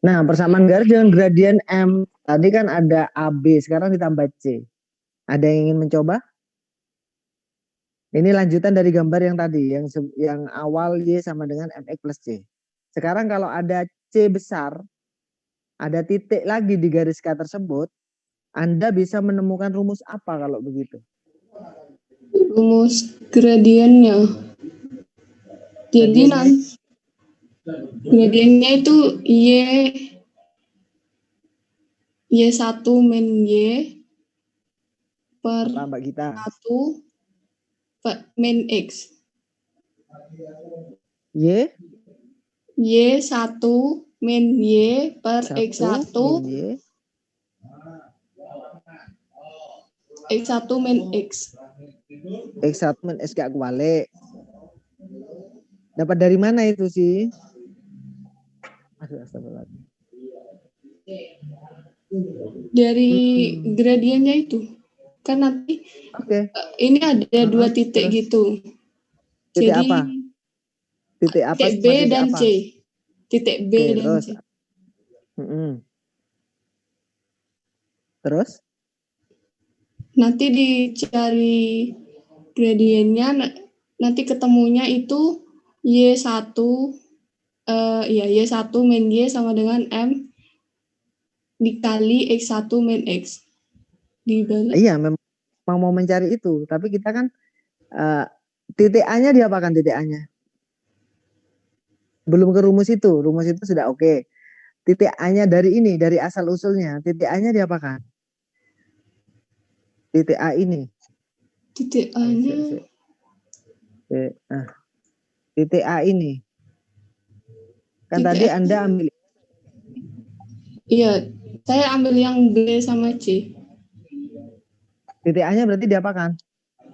Nah, persamaan garis dengan gradien M. Tadi kan ada AB, sekarang ditambah C. Ada yang ingin mencoba? Ini lanjutan dari gambar yang tadi, yang awal Y sama dengan MX plus C. Sekarang kalau ada C besar, ada titik lagi di garis K tersebut, Anda bisa menemukan rumus apa kalau begitu? Rumus gradiennya. Jadi nanti gradiennya itu Y1 min Y per Mbak Gita? 1 min X. Y1 min Y per X1 X1 min X. X1 min X gak kebalik. Dapat dari mana itu sih? Dari gradiennya itu. Kan nanti ini ada dua titik gitu. Titik jadi apa? Titik apa? Titik B dan C. Titik B dan terus. C. Terus? Nanti dicari gradiennya, nanti ketemunya itu Y1 Y1 min Y sama dengan M dikali X1 min X. Dibalik. Iya, memang mau mencari itu, tapi kita kan titik A-nya diapakan titik A-nya? Belum ke rumus itu sudah oke. Titik A-nya dari ini, dari asal usulnya, titik A-nya diapakan? Titik A ini. Titik A-nya. Titik A ini. Kan tadi Anda ambil. Iya, saya ambil yang B sama C. Titik A-nya berarti diapakan?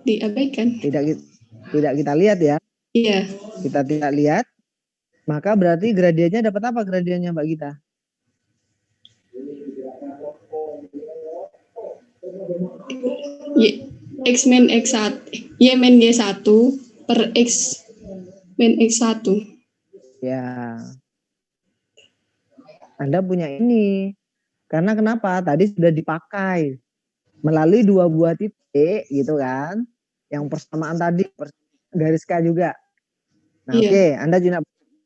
Diabaikan. Tidak kita lihat ya. Iya. Kita tidak lihat. Maka berarti gradiennya dapat apa gradiennya Mbak Gita? X min X1, Y min Y1 per X min X1. Ya. Anda punya ini. Karena kenapa? Tadi sudah dipakai melalui dua buah titik gitu kan. Yang persamaan tadi garis K juga. Nah, Iya. oke, Anda punya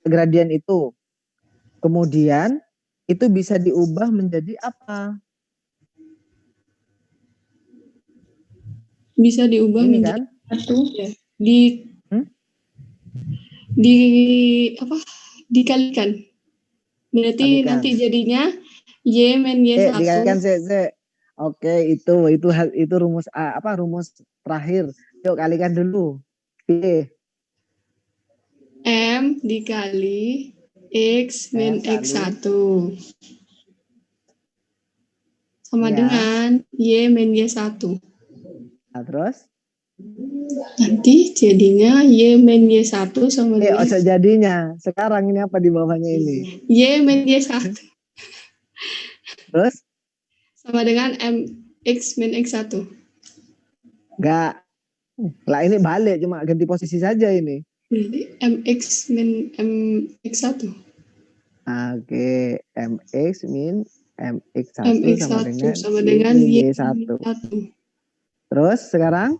gradien itu. Kemudian itu bisa diubah menjadi apa? Bisa diubah Ini menjadi kan? satu ya. Di apa? Dikalikan. Berarti Kalikan. nanti jadinya Y min Y1. Dikalikan Oke, itu rumus rumus terakhir. Yuk kalikan dulu. Y. M dikali X min kali. X1 sama Ya. dengan Y min Y1. Nah, terus? Nanti jadinya Y min Y1 sama dengan Jadinya. Sekarang ini apa di bawahnya ini? Y min Y1 Terus? sama dengan X min X1. Enggak. Lah ini balik, cuma ganti posisi saja ini. Berarti MX min MX1. Oke, MX min MX1 MX1 sama dengan Y1. Terus sekarang?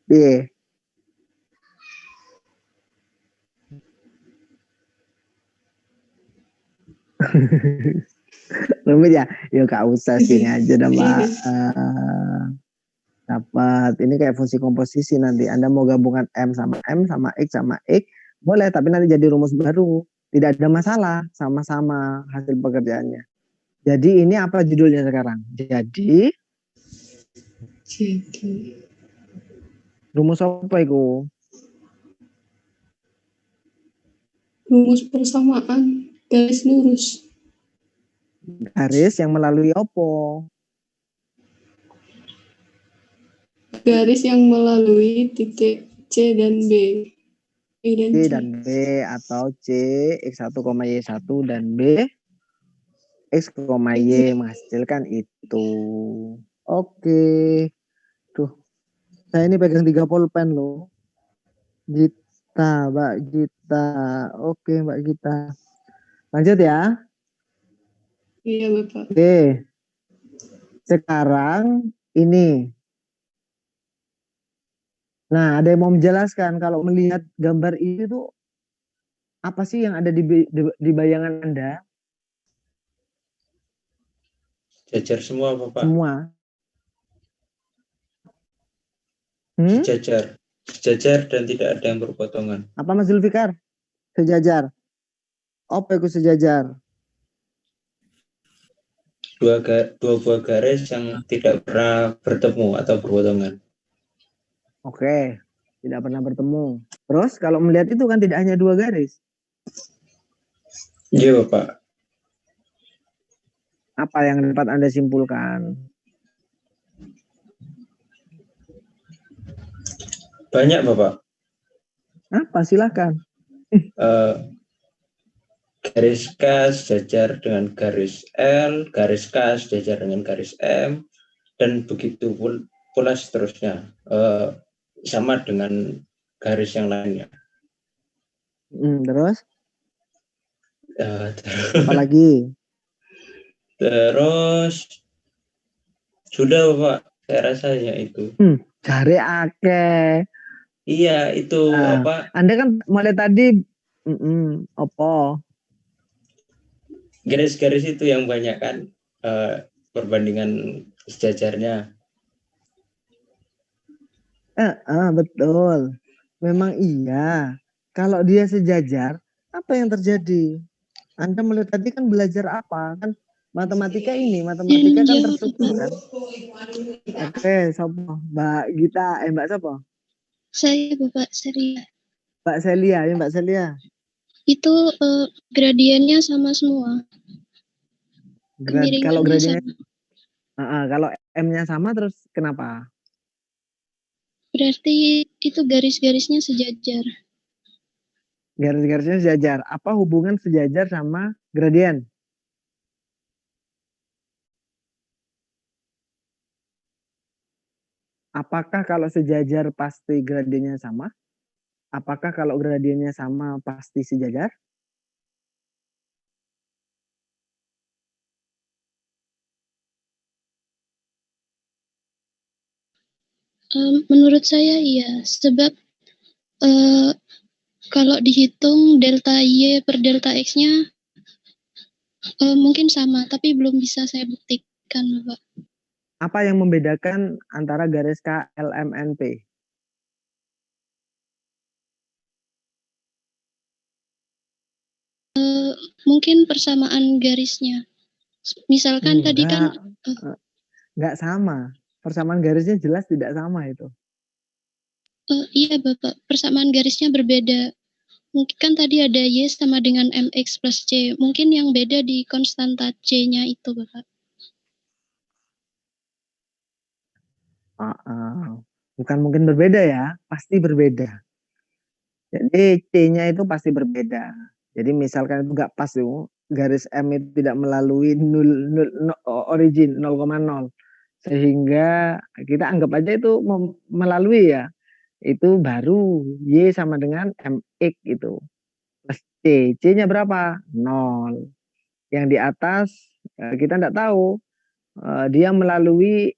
B. Rumit ya? Yuk gak usah sini aja dah Mbak. Dapat. Ini kayak fungsi komposisi nanti. Anda mau gabungkan M sama X sama X. Boleh, tapi nanti jadi rumus baru. Tidak ada masalah. Sama-sama hasil pekerjaannya. Jadi ini apa judulnya sekarang? Jadi rumus apa itu? Rumus persamaan garis lurus. Garis yang melalui opo? Garis yang melalui titik C dan B. C dan B atau C X1, Y1 dan B X, Y menghasilkan itu. Oke. Tuh. Saya ini pegang 3 pulpen loh. Gita, Mbak Gita. Oke, Mbak Gita. Lanjut ya. Iya, Bapak. Oke. Sekarang ini. Nah, ada yang mau menjelaskan kalau melihat gambar ini tuh apa sih yang ada di bayangan Anda? Jajar semua, Bapak. Semua. Sejajar dan tidak ada yang berpotongan. Apa Mas Zulfikar? Sejajar. Apa itu sejajar? Dua buah garis yang tidak pernah bertemu atau berpotongan. Oke, tidak pernah bertemu. Terus kalau melihat itu kan tidak hanya 2 garis. Iya, Bapak. Apa yang dapat Anda simpulkan? Banyak, Bapak. Apa? Silakan. Garis K sejajar dengan garis L, garis K sejajar dengan garis M, dan begitu pula seterusnya. Sama dengan garis yang lainnya. Terus? Terus? Apa lagi? Terus sudah, Bapak. Saya rasa ya itu. Cari akeh. Iya, itu apa? Anda kan mulai tadi apa? Garis-garis itu yang banyak kan perbandingan sejajarnya. Betul. Memang iya. Kalau dia sejajar, apa yang terjadi? Anda mulai tadi kan belajar apa? Kan matematika kan terstruktur kan? Oke, siapa? Mbak Gita, Mbak siapa? Saya Bapak Seria. Mbak Celia, ya Mbak Celia. Itu gradiennya sama semua. Kalau gradiennya sama. kalau M-nya sama terus kenapa? Berarti itu garis-garisnya sejajar. Garis-garisnya sejajar. Apa hubungan sejajar sama gradien? Apakah kalau sejajar pasti gradiennya sama? Apakah kalau gradiennya sama pasti sejajar? Menurut saya iya, sebab kalau dihitung delta Y per delta X-nya mungkin sama, tapi belum bisa saya buktikan, Bapak. Apa yang membedakan antara garis KLMNP? Mungkin persamaan garisnya. Misalkan tadi kan Enggak sama. Persamaan garisnya jelas tidak sama itu. iya Bapak, persamaan garisnya berbeda. Mungkin kan tadi ada Y sama dengan MX plus C. Mungkin yang beda di konstanta C-nya itu Bapak. Bukan mungkin berbeda ya, pasti berbeda. Jadi C-nya itu pasti berbeda. Jadi misalkan itu enggak pas tuh, garis M itu tidak melalui origin 0,0. Sehingga kita anggap aja itu melalui ya. Itu baru Y sama dengan MX itu. Plus C. C-nya berapa? 0. Yang di atas kita enggak tahu. Dia melalui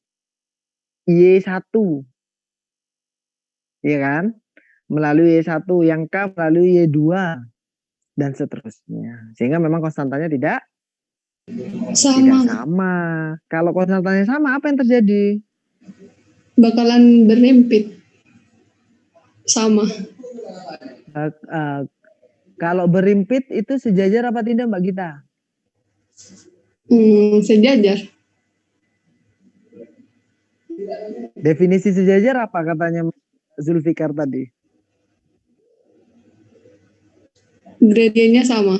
Y1. Iya kan? Melalui Y1, yang K melalui Y2 dan seterusnya. Sehingga memang konstantanya tidak sama. Kalau konstantanya sama, apa yang terjadi? Bakalan berhimpit. Sama. Kalau berhimpit itu sejajar apa tidak Mbak Gita? Sejajar. Definisi sejajar apa katanya Zulfikar tadi? Gradiennya sama.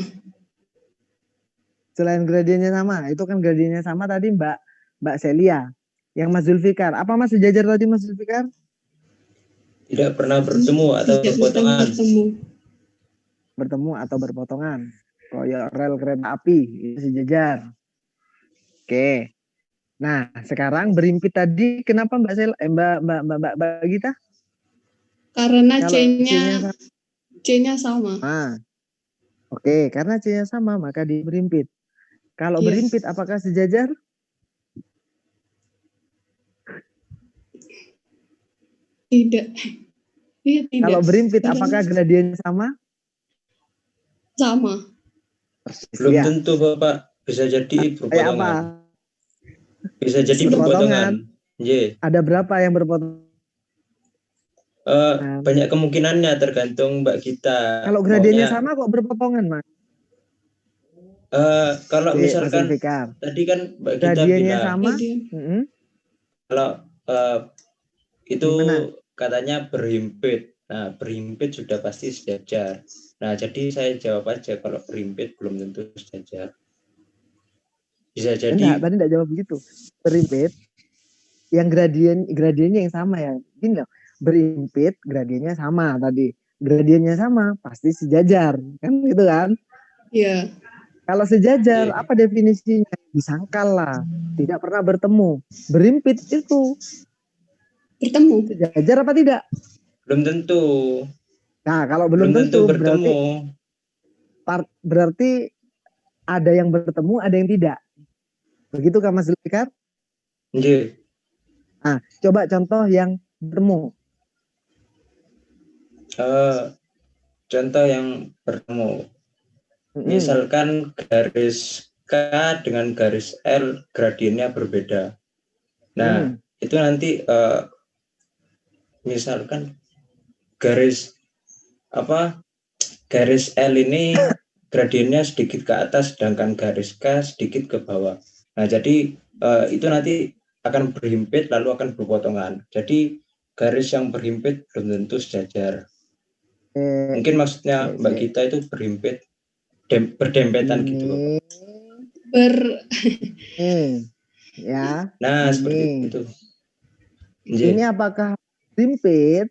Selain gradiennya sama, itu kan gradiennya sama tadi Mbak Celia. Yang Mas Zulfikar, apa Mas sejajar tadi Mas Zulfikar? Tidak pernah bertemu atau berpotongan. Bertemu atau berpotongan. Kayak rel kereta api, itu sejajar. Oke. Nah, sekarang berimpit tadi kenapa Mbak Gita? Karena C-nya sama. Oke, karena C-nya sama maka dia berimpit. Kalau berimpit apakah sejajar? Tidak. Kalau berimpit apakah gradiennya sama? Sama. Belum tentu Bapak, bisa jadi berpotongan. Bisa jadi berpotongan. Ada berapa yang berpotongan? Banyak kemungkinannya tergantung Mbak Gita. Kalau gradiennya sama kok berpotongan, Mas? Kalau misalkan tadi kan Mbak Gita bilang sama, kalau itu katanya berhimpit. Nah, berhimpit sudah pasti sejajar. Nah, jadi saya jawab aja kalau berhimpit belum tentu sejajar. Bisa jadi. Enggak, tadi enggak jawab begitu. Berhimpit, yang gradiennya yang sama ya. Gini loh, berimpit gradiennya sama tadi. Gradiennya sama, pasti sejajar. Kan gitu kan? Iya. Kalau sejajar, apa definisinya? Disangkal lah. Tidak pernah bertemu. Berimpit itu. Bertemu. Sejajar apa tidak? Belum tentu. Nah, kalau belum tentu bertemu. Berarti ada yang bertemu, ada yang tidak. Begitu kan Mas Zulfikar? Iya. Nah, coba contoh yang bertemu. Contoh yang bertemu. Misalkan garis K dengan garis L gradiennya berbeda. Nah, itu nanti misalkan garis L ini gradiennya sedikit ke atas sedangkan garis K sedikit ke bawah. Nah, jadi itu nanti akan berhimpit lalu akan berpotongan. Jadi garis yang berhimpit belum tentu sejajar. Mungkin maksudnya Mbak Gita itu berhimpit berdempetan gitu. Ya. Nah, seperti itu. Ini apakah Berimpit.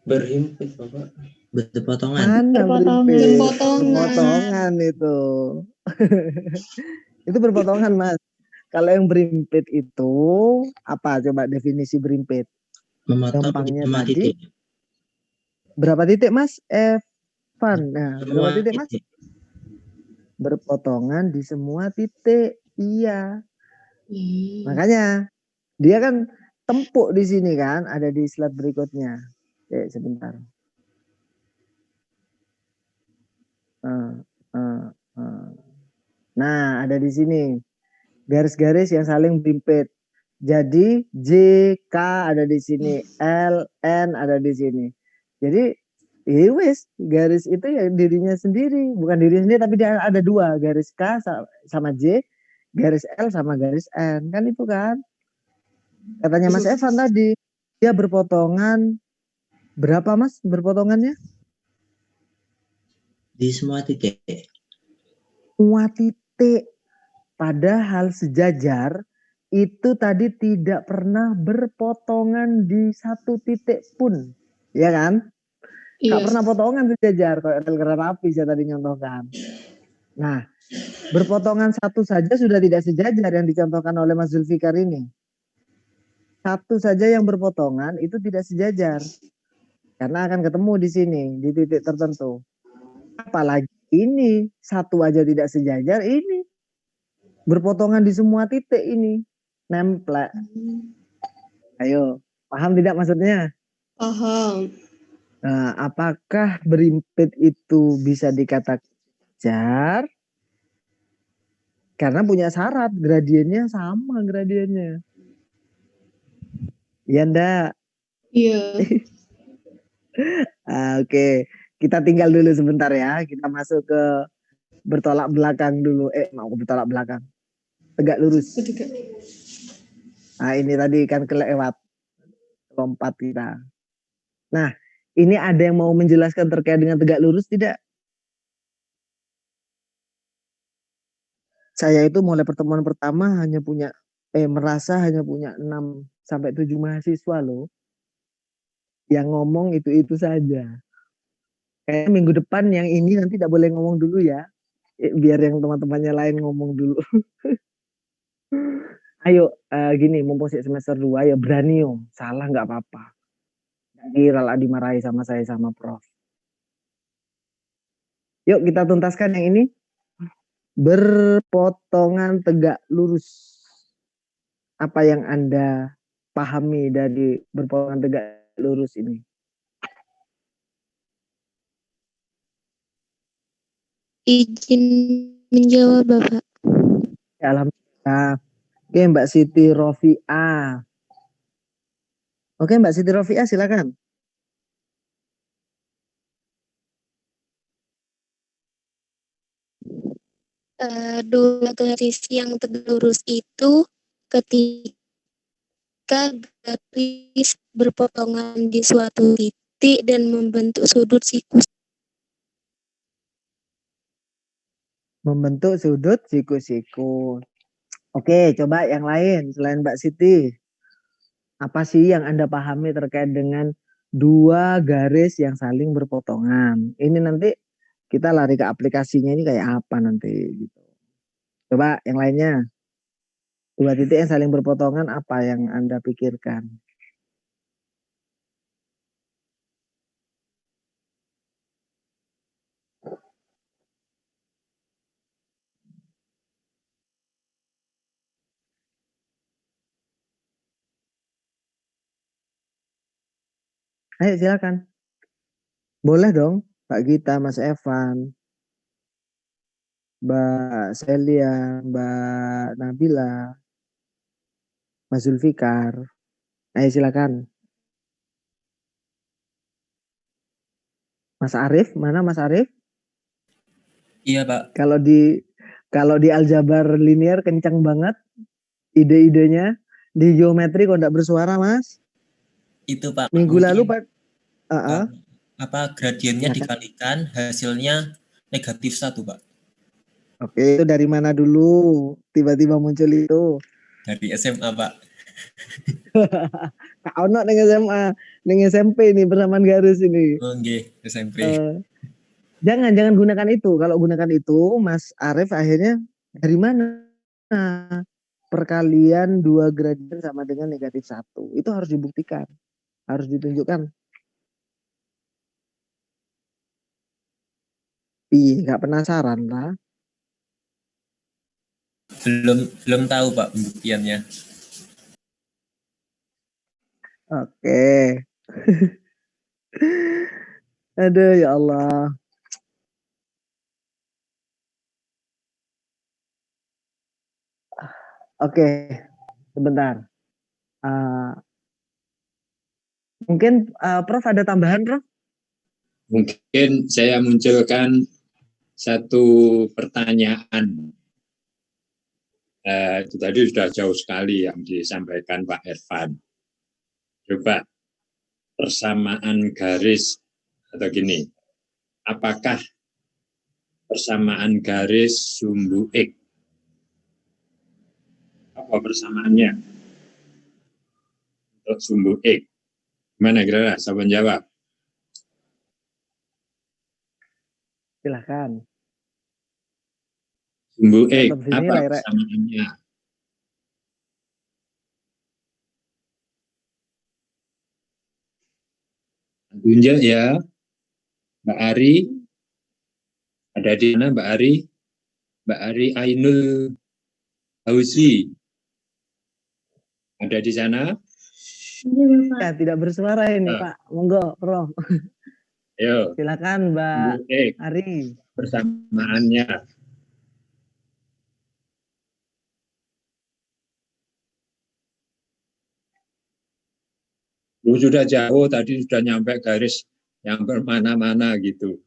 Berhimpit, Bapak. Berpotongan. Mana berimpit? Berpotongan. Berpotongan itu. Itu berpotongan, Mas. Kalau yang berimpit itu apa? Coba definisi berimpit. Memotong Gampangnya semua tadi. titik. Berapa titik, Mas? Evan. Nah, berapa Semua titik, Mas? titik. Berpotongan di semua titik. Iya. Makanya dia kan tempuk di sini kan, ada di slide berikutnya. Sebentar. Nah, ada di sini garis-garis yang saling berimpit. Jadi J, K ada di sini, L, N ada di sini. Jadi wes garis itu ya dirinya sendiri, bukan diri sendiri tapi dia ada dua, garis K sama J, garis L sama garis N, kan itu kan. Katanya Mas Evan tadi, dia berpotongan berapa, Mas, berpotongannya? Di semua titik. Semua titik. Padahal sejajar itu tadi tidak pernah berpotongan di satu titik pun. Ya kan? Gak pernah potongan sejajar. Kayak rel kereta api saya tadi nyontohkan. Nah, berpotongan satu saja sudah tidak sejajar yang dicontohkan oleh Mas Zulfikar ini. Satu saja yang berpotongan itu tidak sejajar. Karena akan ketemu di sini, di titik tertentu. Apalagi ini, satu aja tidak sejajar, ini berpotongan di semua titik ini. Nemplek. Ayo, paham tidak maksudnya? Paham. Nah, apakah berimpit itu bisa dikatakan sejajar? Karena punya syarat, gradiennya sama gradiennya. Iya ndak? Iya. Oke, kita tinggal dulu sebentar ya. Kita masuk ke bertolak belakang dulu. Mau bertolak belakang. Tegak lurus. Nah, ini tadi kan kelewat. Lompat kita. Nah, ini ada yang mau menjelaskan terkait dengan tegak lurus tidak? Saya itu mulai pertemuan pertama merasa hanya punya 6 sampai 7 mahasiswa loh. Yang ngomong itu saja. Kayaknya minggu depan yang ini nanti tidak boleh ngomong dulu ya. Biar yang teman-temannya lain ngomong dulu. Ayo gini, mumpung semester 2 ya berani yo. Salah nggak apa-apa. Kira lah dimarahi sama saya sama Prof. Yuk kita tuntaskan yang ini. Berpotongan tegak lurus. Apa yang Anda pahami dari berpotongan tegak lurus ini? Izin menjawab, Bapak. Ya, alhamdulillah. Oke, Mbak Siti Rofi'ah. Oke, Mbak Siti Rofi'ah silakan. Dua garis yang tegak lurus itu ketika garis berpotongan di suatu titik dan membentuk sudut siku. Membentuk sudut siku-siku. Oke, coba yang lain selain Mbak Siti. Apa sih yang Anda pahami terkait dengan dua garis yang saling berpotongan? Ini nanti kita lari ke aplikasinya ini kayak apa nanti gitu. Coba yang lainnya. Dua titik yang saling berpotongan apa yang Anda pikirkan? Ayo silakan. Boleh dong, Pak Gita, Mas Evan, Mbak Celia, Mbak Nabila, Mas Zulfikar. Ayo silakan. Mas Arief, mana Mas Arief? Iya, Pak. Kalau di aljabar linear kencang banget ide-idenya. Di geometri kok enggak bersuara, Mas? Itu, Pak. Minggu lalu, Pak. Gradiennya dikalikan, hasilnya -1, Pak. Oke, itu dari mana dulu? Tiba-tiba muncul itu. Dari SMA, Pak. Kak ono ning SMA, ning SMP ini persamaan garis ini. Oh, nggih, SMP. Jangan gunakan itu. Kalau gunakan itu, Mas Arief akhirnya dari mana? Nah, perkalian 2 gradien sama dengan negatif 1. Itu harus dibuktikan. Harus ditunjukkan. Iya, nggak penasaran lah. Belum tahu Pak pembuktiannya. Oke. Aduh ya Allah. Oke, sebentar. Mungkin Prof ada tambahan, Prof? Mungkin saya munculkan satu pertanyaan. Itu tadi sudah jauh sekali yang disampaikan Pak Irfan. Coba persamaan garis atau gini, apakah persamaan garis sumbu X? Apa persamaannya untuk sumbu X? Gimana kira-kira? Siapa jawab? Silahkan. Sumbu X, apa persamaannya? Tunjuk ya, Mbak Ari. Ada di mana Mbak Ari? Mbak Ari Ainul Hausi. Ada di sana? Ya, tidak bersuara ini Pak. Monggo, Prof. Ayo. Silakan Mbak Ari. Persamaannya. Lu sudah jauh, tadi sudah nyampe garis yang bermana-mana gitu.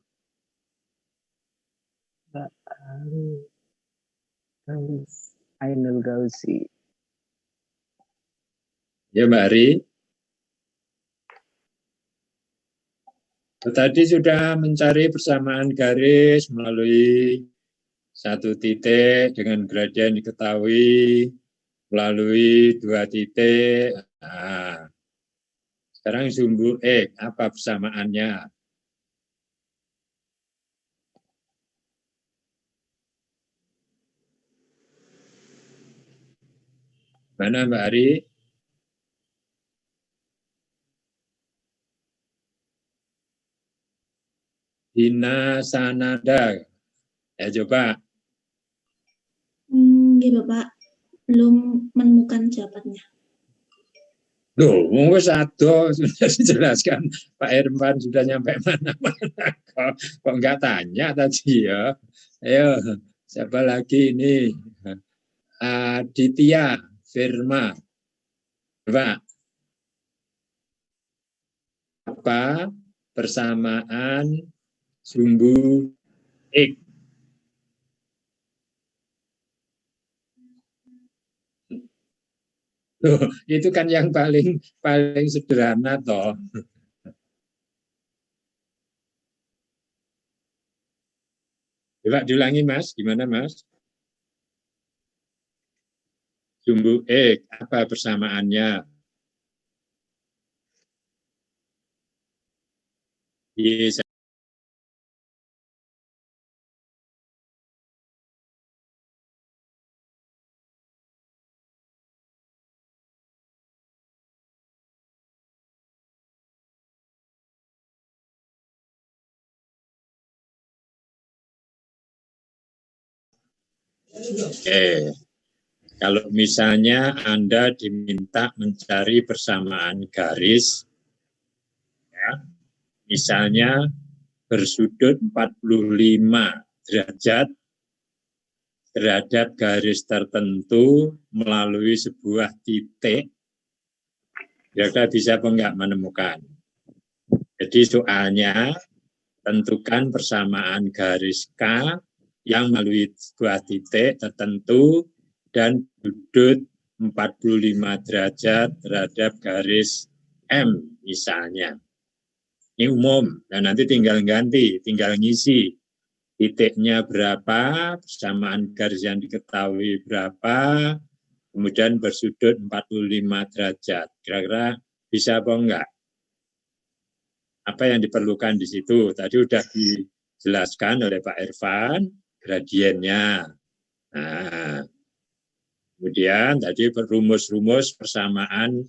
Mbak Ari Ainul Gausi. Ya Mbak Ari. Tadi sudah mencari persamaan garis melalui satu titik dengan gradien diketahui, melalui 2 titik. Nah, sekarang sumbu X, apa persamaannya? Mana Mbak Ari? Hina Sanada. Ya coba. Ya Bapak, belum menemukan jawabannya. Loh, monggo satu sudah dijelaskan Pak Irfan sudah nyampe mana-mana kok nggak tanya tadi ya. Ayo, siapa lagi ini? Aditya Firma. Coba. Apa persamaan sumbu X? Loh, itu kan yang paling sederhana toh. Coba diulangi Mas, gimana Mas? Sumbu X, apa persamaannya? Yes. Oke, kalau misalnya Anda diminta mencari persamaan garis, ya, misalnya bersudut 45 derajat terhadap garis tertentu melalui sebuah titik, kira-kira bisa apa enggak menemukan? Jadi soalnya, tentukan persamaan garis K yang melalui sebuah titik tertentu dan sudut 45 derajat terhadap garis M misalnya. Ini umum, dan nanti tinggal ganti, tinggal ngisi titiknya berapa, persamaan garis yang diketahui berapa, kemudian bersudut 45 derajat. Kira-kira Bisa apa enggak? Apa yang diperlukan di situ? Tadi sudah dijelaskan oleh Pak Irfan, gradiennya. Nah, kemudian tadi rumus-rumus persamaan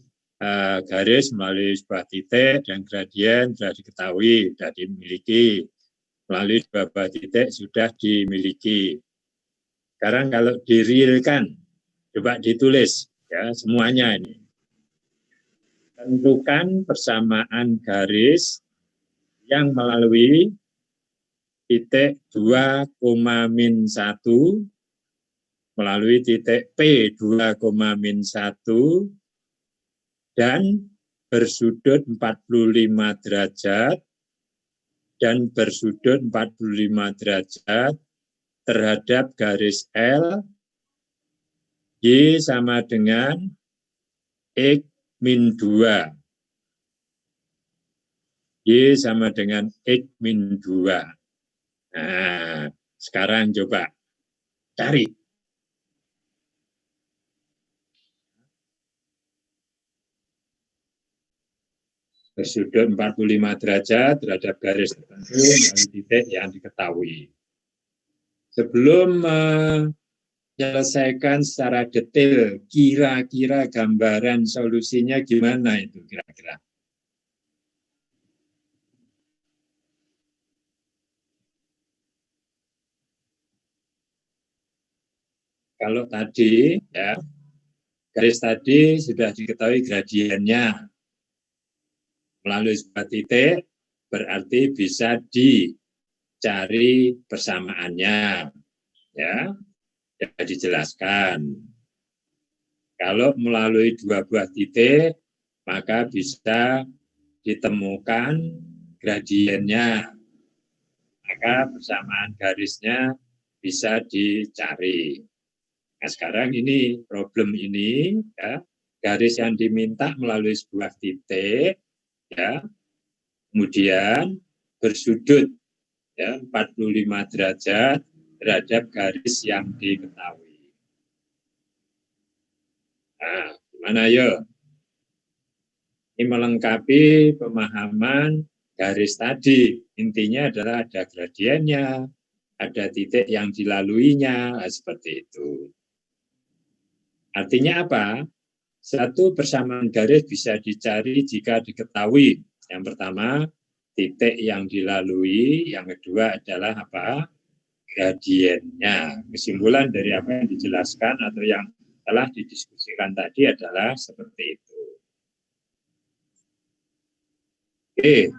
garis melalui sebuah titik dan gradien sudah diketahui, sudah dimiliki. Melalui dua buah titik sudah dimiliki. Sekarang kalau direalkan, coba ditulis ya semuanya ini. Tentukan persamaan garis yang melalui titik 2, min 1 melalui titik P 2, min 1 dan bersudut 45 derajat dan bersudut 45 derajat terhadap garis L Y sama dengan X min 2. Y sama dengan X min 2. Nah, sekarang coba cari. Bersudut 45 derajat terhadap garis tertentu dari titik yang diketahui. Sebelum menyelesaikan secara detail, kira-kira gambaran solusinya gimana itu kira-kira? Kalau tadi, ya, garis tadi sudah diketahui gradiennya melalui sebuah titik, berarti bisa dicari persamaannya, ya, sudah dijelaskan. Kalau melalui dua buah titik, maka bisa ditemukan gradiennya, maka persamaan garisnya bisa dicari. Nah, sekarang ini problem ini, ya, garis yang diminta melalui sebuah titik, ya, kemudian bersudut, ya, 45 derajat terhadap garis yang diketahui. Nah, gimana yuk? Ini melengkapi pemahaman garis tadi. Intinya adalah ada gradiennya, ada titik yang dilaluinya, seperti itu. Artinya apa? Satu persamaan garis bisa dicari jika diketahui. Yang pertama, titik yang dilalui. Yang kedua adalah apa? Gradiennya. Kesimpulan dari apa yang dijelaskan atau yang telah didiskusikan tadi adalah seperti itu. Oke,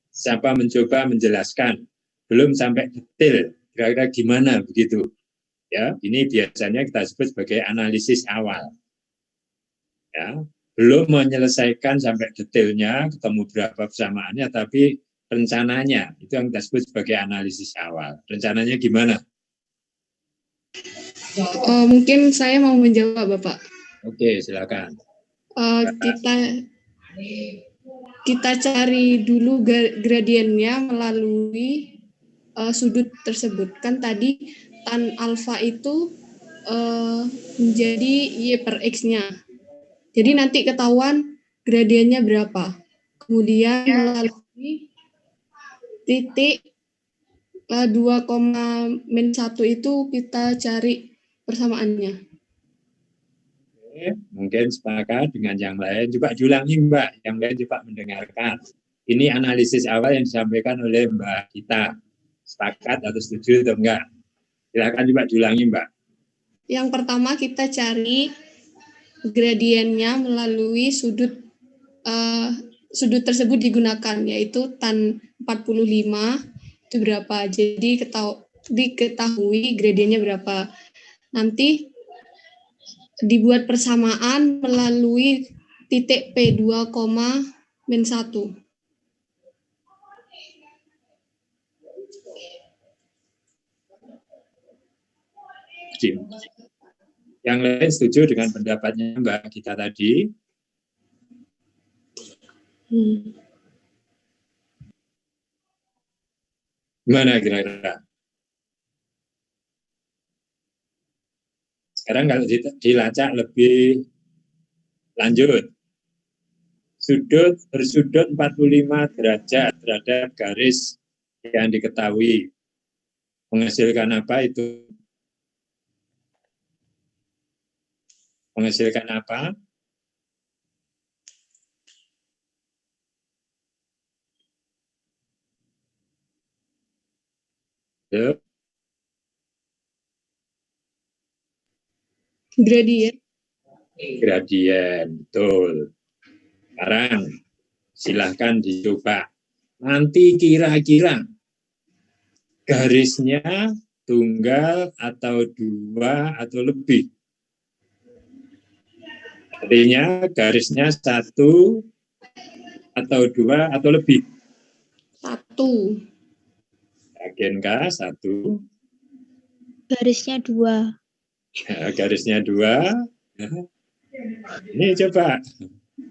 siapa mencoba menjelaskan? Belum sampai detail, kira-kira gimana begitu? Ya, ini biasanya kita sebut sebagai analisis awal. Ya, belum menyelesaikan sampai detailnya, ketemu berapa persamaannya, tapi rencananya itu yang kita sebut sebagai analisis awal. Rencananya gimana? Mungkin saya mau menjawab, Bapak. Oke, silakan. Kita cari dulu gradiennya melalui sudut tersebut. Kan tadi tan alfa itu menjadi Y per X-nya. Jadi nanti ketahuan gradiennya berapa. Kemudian melalui titik 2, min 1 itu kita cari persamaannya. Oke, mungkin sepakat dengan yang lain. Coba diulangi, Mbak. Yang lain coba mendengarkan. Ini analisis awal yang disampaikan oleh Mbak Gita. Sepakat atau setuju atau enggak? Silakan coba diulangi, Mbak. Yang pertama kita cari gradiennya melalui sudut tersebut digunakan, yaitu tan 45 itu berapa. Jadi diketahui gradiennya berapa. Nanti dibuat persamaan melalui titik P2, min 1. Yang lain setuju dengan pendapatnya Mbak Gita tadi? Gimana kira-kira? Sekarang kalau dilacak lebih lanjut, sudut bersudut 45 derajat terhadap garis yang diketahui. Menghasilkan apa itu? Menghasilkan apa? Yuk. Gradien. Gradien, betul. Sekarang silahkan dicoba. Nanti kira-kira garisnya tunggal atau dua atau lebih. Artinya garisnya satu atau dua atau lebih. Satu. Yakinkah satu? Garisnya 2. Ya, garisnya dua. Ini coba.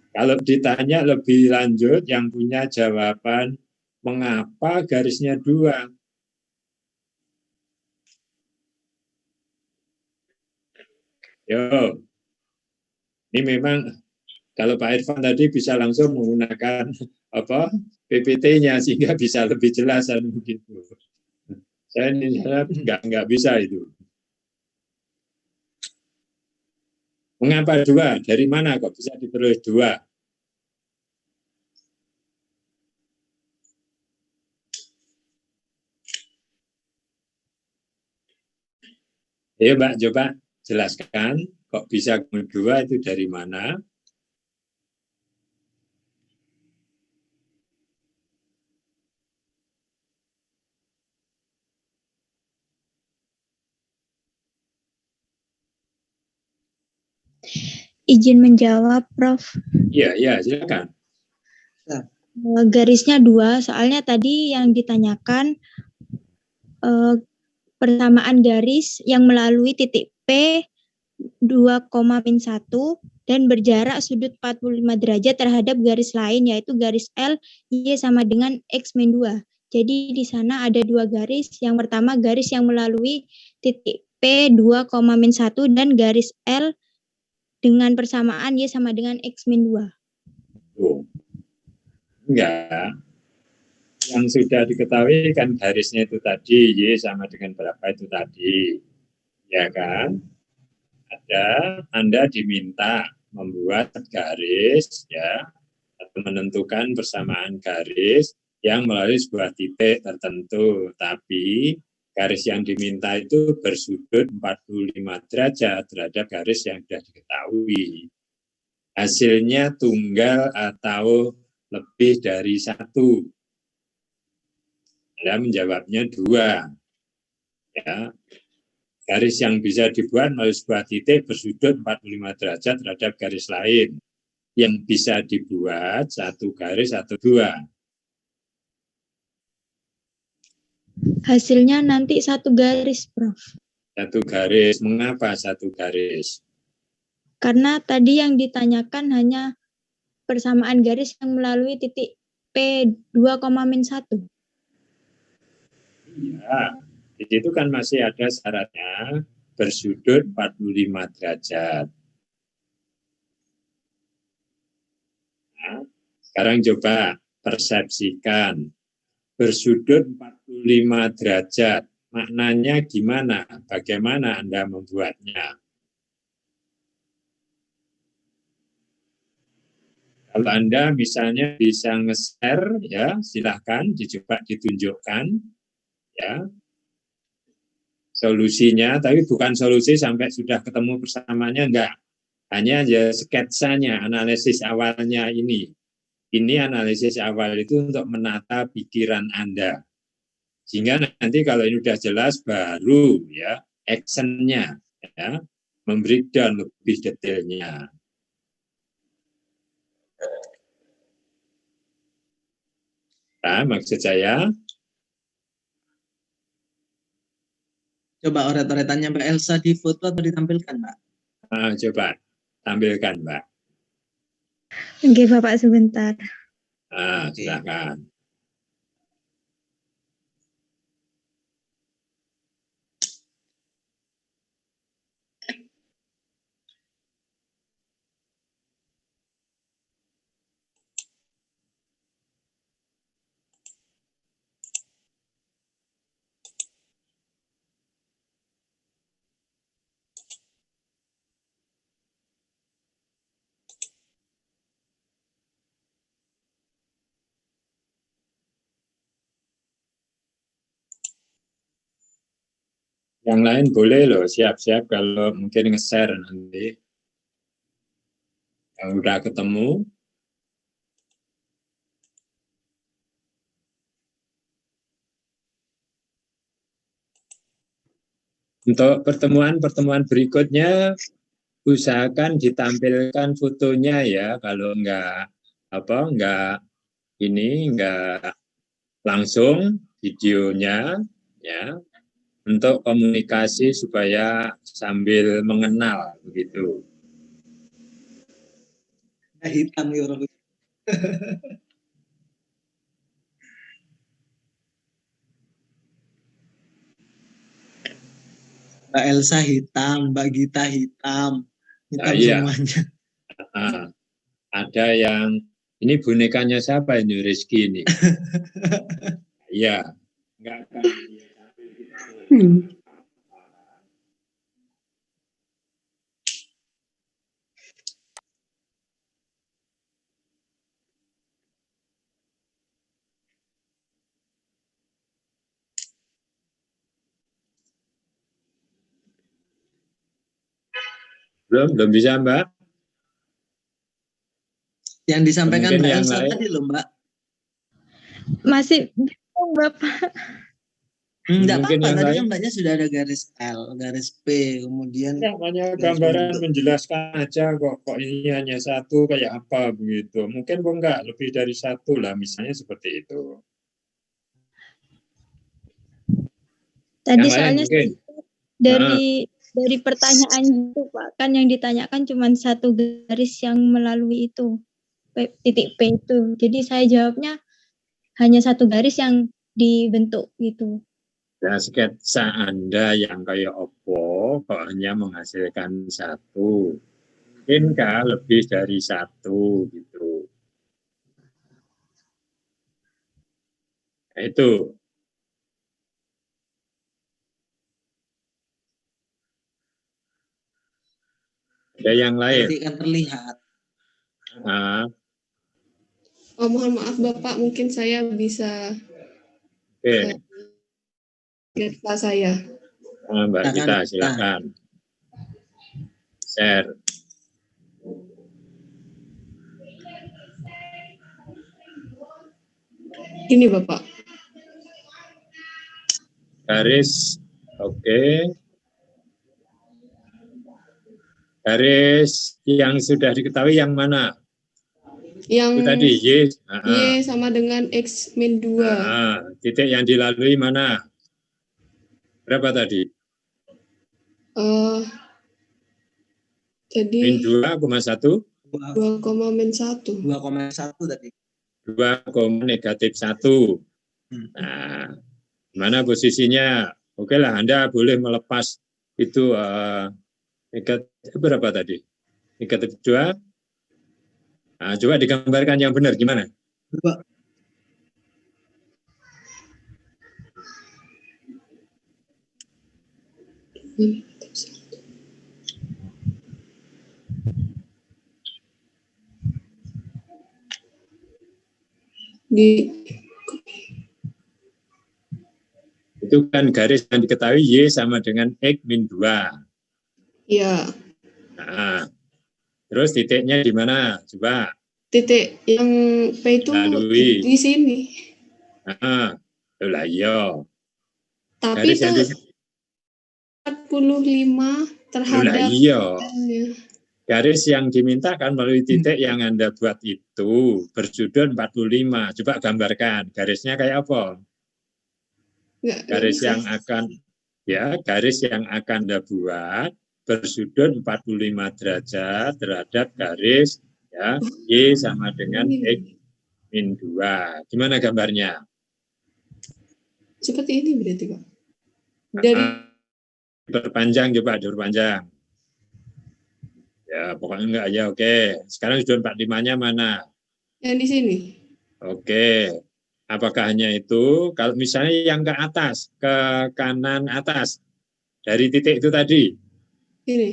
Kalau ditanya lebih lanjut, yang punya jawaban mengapa garisnya 2? Yo, ini memang kalau Pak Irfan tadi bisa langsung menggunakan apa PPT-nya sehingga bisa lebih jelas dan begitu. Saya ini nggak bisa itu. Mengapa 2? Dari mana kok bisa diperoleh 2? Ya Mbak, coba jelaskan kok bisa 2 itu dari mana? Izin menjawab, Prof. Iya, silakan. Garisnya 2, soalnya tadi yang ditanyakan persamaan garis yang melalui titik P 2,-1 dan berjarak sudut 45 derajat terhadap garis lain, yaitu garis L, Y sama dengan X-2. Jadi di sana ada 2 garis. Yang pertama garis yang melalui titik P 2,-1 dan garis L dengan persamaan Y sama dengan X-2. Oh. Enggak. Yang sudah diketahui kan garisnya itu tadi, Y sama dengan berapa itu tadi. Ya kan? Anda diminta membuat garis ya atau menentukan persamaan garis yang melalui sebuah titik tertentu, tapi garis yang diminta itu bersudut 45 derajat terhadap garis yang sudah diketahui. Hasilnya tunggal atau lebih dari 1. Anda menjawabnya 2. Ya. Garis yang bisa dibuat melalui sebuah titik bersudut 45 derajat terhadap garis lain. Yang bisa dibuat 1 garis atau 2. Hasilnya nanti 1 garis, Prof. 1 garis. Mengapa 1 garis? Karena tadi yang ditanyakan hanya persamaan garis yang melalui titik P 2,-1. Iya. Di situ kan masih ada syaratnya bersudut 45 derajat. Nah, sekarang coba persepsikan bersudut 45 derajat. Maknanya gimana? Bagaimana Anda membuatnya? Kalau Anda misalnya bisa nge-share, ya silahkan dicoba ditunjukkan, ya solusinya, tapi bukan solusi sampai sudah ketemu persamaannya, enggak. Hanya ya sketsanya, analisis awalnya ini. Ini analisis awal itu untuk menata pikiran Anda. Sehingga nanti kalau ini sudah jelas, baru ya action-nya, ya, membreakdown lebih detailnya. Nah, maksud saya, coba oret-oretannya Mbak Elsa di foto atau ditampilkan, Mbak? Coba tampilkan, Mbak. Oke, Bapak sebentar. Silakan. Yang lain boleh loh, siap-siap kalau mungkin nge-share nanti. Yang udah ketemu. Untuk pertemuan-pertemuan berikutnya, usahakan ditampilkan fotonya ya. Kalau enggak langsung videonya ya, untuk komunikasi supaya sambil mengenal begitu. Hitam ya orang. Mbak Elsa hitam, Mbak Gita hitam Iya. semuanya. Ada yang ini bonekanya siapa ini, Rizky ini? Iya. Enggak kan. Belum bisa, Mbak. Yang disampaikan Mungkin Mbak yang Elsa lain. tadi loh, Mbak. Masih bingung, Bapak. Enggak Mungkin apa-apa, yang tadi lain. kan Mbaknya sudah ada garis L, garis P, kemudian Namanya garis gambaran bentuk. menjelaskan aja kok ini hanya satu kayak apa begitu. Mungkin enggak lebih dari satu lah, misalnya seperti itu. Tadi Yang lain soalnya mungkin. dari pertanyaan itu, Pak, kan yang ditanyakan cuma satu garis yang melalui itu, titik P itu. Jadi saya jawabnya hanya satu garis yang dibentuk gitu. Ya, sketsa Anda yang kayak opo kok hanya menghasilkan satu. Mungkinkah lebih dari satu gitu. Nah, itu. Ada yang lain. Berarti kan terlihat. Nah, Oh, mohon maaf Bapak, mungkin saya bisa oke. sketsa saya. Mbak Gita, silakan. Share. Ini Bapak. Garis, oke. Garis yang sudah diketahui yang mana? Yang Itu tadi, Y sama dengan X min 2. Titik yang dilalui mana? Berapa tadi? Jadi min 2,1? 2,-1. 2,1 tadi. 2, negatif 1. Nah, mana posisinya? Oke lah, Anda boleh melepas itu negatif berapa tadi? Negatif 2. Nah, coba digambarkan yang benar gimana? 2. Itu kan garis yang diketahui Y sama dengan X min 2. Iya. Nah, terus titiknya di mana? Coba. Titik yang P itu lalui. di sini. Itulah iya. Tapi garis itu yang di 45 terhadap iya. L-nya. Garis yang dimintakan melalui titik yang Anda buat itu bersudut 45. Coba gambarkan garisnya kayak apa? Garis yang akan Anda buat bersudut 45 derajat terhadap garis ya Y sama dengan X min 2. Gimana gambarnya? Seperti ini berarti, Pak. Dari diperpanjang, coba diperpanjang. Ya, pokoknya enggak ya, oke. Sekarang sudut 45-nya mana? Yang di sini. Oke. Apakah hanya itu? Kalau misalnya yang ke atas, ke kanan atas, dari titik itu tadi. Ini.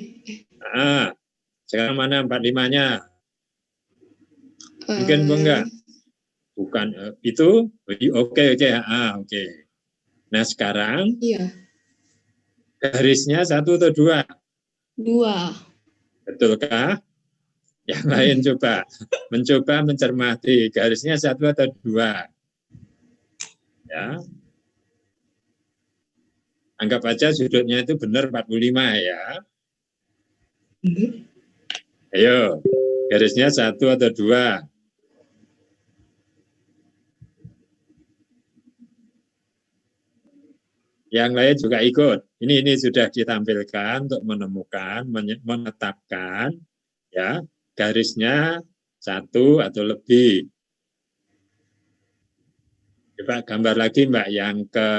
Sekarang mana 45-nya? Mungkin enggak? Bukan itu? Oke. Nah, sekarang. Iya. Garisnya 1 atau 2? 2. Betulkah? Yang lain mencoba mencermati garisnya 1 atau 2. Ya. Anggap aja sudutnya itu benar 45 ya. Ayo, garisnya 1 atau 2? Yang lain juga ikut. Ini sudah ditampilkan untuk menemukan, menetapkan ya garisnya 1 atau lebih. Coba gambar lagi Mbak yang ke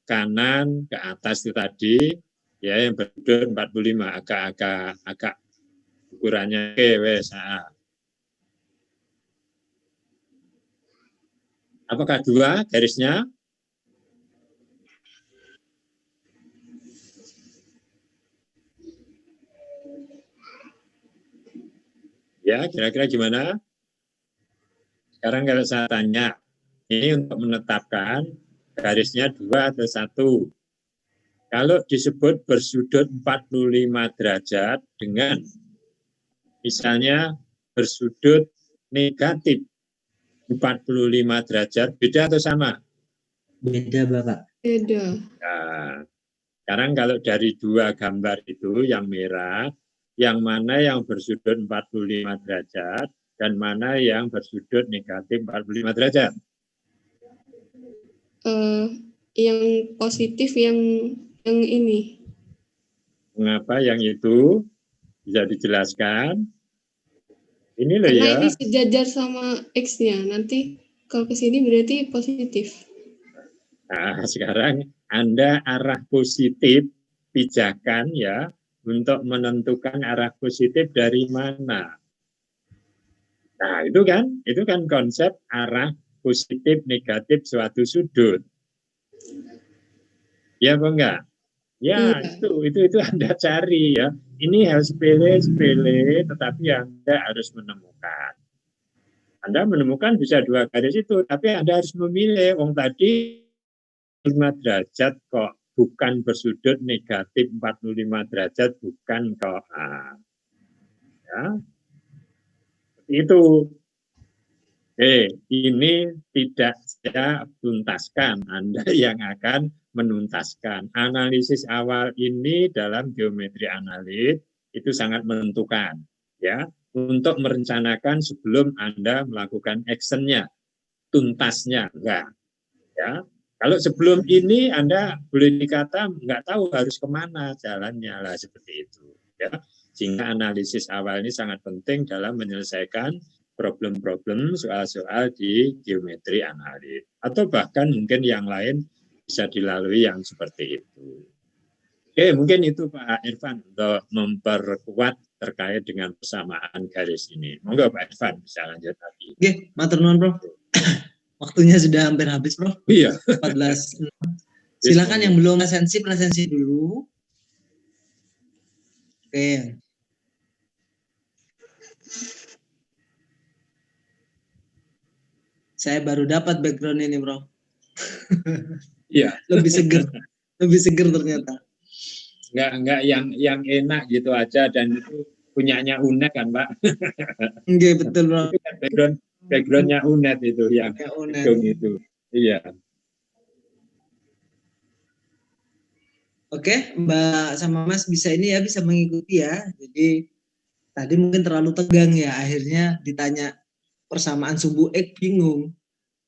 kanan, ke atas itu tadi, ya yang bersudut 45, agak ukurannya wes. Apakah 2 garisnya? Ya, kira-kira gimana? Sekarang kalau saya tanya, ini untuk menetapkan garisnya 2 atau 1. Kalau disebut bersudut 45 derajat dengan misalnya bersudut negatif 45 derajat, beda atau sama? Beda, Bapak. Beda. Nah, sekarang kalau dari 2 gambar itu yang merah, yang mana yang bersudut 45 derajat dan mana yang bersudut negatif 45 derajat? Yang positif yang ini. Mengapa yang itu? Bisa dijelaskan? Ini loh Karena ya. ini sejajar sama X-nya. Nanti kalau ke sini berarti positif. Nah, sekarang Anda arah positif, pijakan ya, untuk menentukan arah positif dari mana. Nah, itu kan konsep arah positif negatif suatu sudut. Ya apa enggak? Ya, itu Anda cari ya. Ini hal sepele, tetapi Anda harus menemukan. Anda menemukan bisa 2 garis itu, tapi Anda harus memilih. Tadi 5 derajat kok bukan bersudut negatif 45 derajat, bukan kok. Ya. Itu. Ini tidak saya tuntaskan, Anda yang akan menuntaskan. Analisis awal ini dalam geometri analit itu sangat menentukan, ya, untuk merencanakan sebelum Anda melakukan actionnya, tuntasnya enggak, ya. Kalau sebelum ini Anda boleh dikata nggak tahu harus kemana jalannya lah seperti itu, ya. Sehingga analisis awal ini sangat penting dalam menyelesaikan problem-problem soal-soal di geometri analit, atau bahkan mungkin yang lain bisa dilalui yang seperti itu. Oke, mungkin itu Pak Irfan untuk memperkuat terkait dengan persamaan garis ini. Monggo Pak Irfan bisa lanjut lagi. Oke, matur nuwun, Prof. Waktunya sudah hampir habis, Prof. Iya. 14. Silakan yang belum presensi dulu. Oke. Saya baru dapat background ini, Bro. Iya. Lebih seger ternyata. Enggak yang enak gitu aja, dan itu punyanya UNED kan, Pak? Enggak, betul, Bro. Itu kan backgroundnya UNED itu yang hitung itu. Iya. Oke, Mbak sama Mas bisa bisa mengikuti ya. Jadi tadi mungkin terlalu tegang ya, akhirnya ditanya persamaan sumbu X bingung.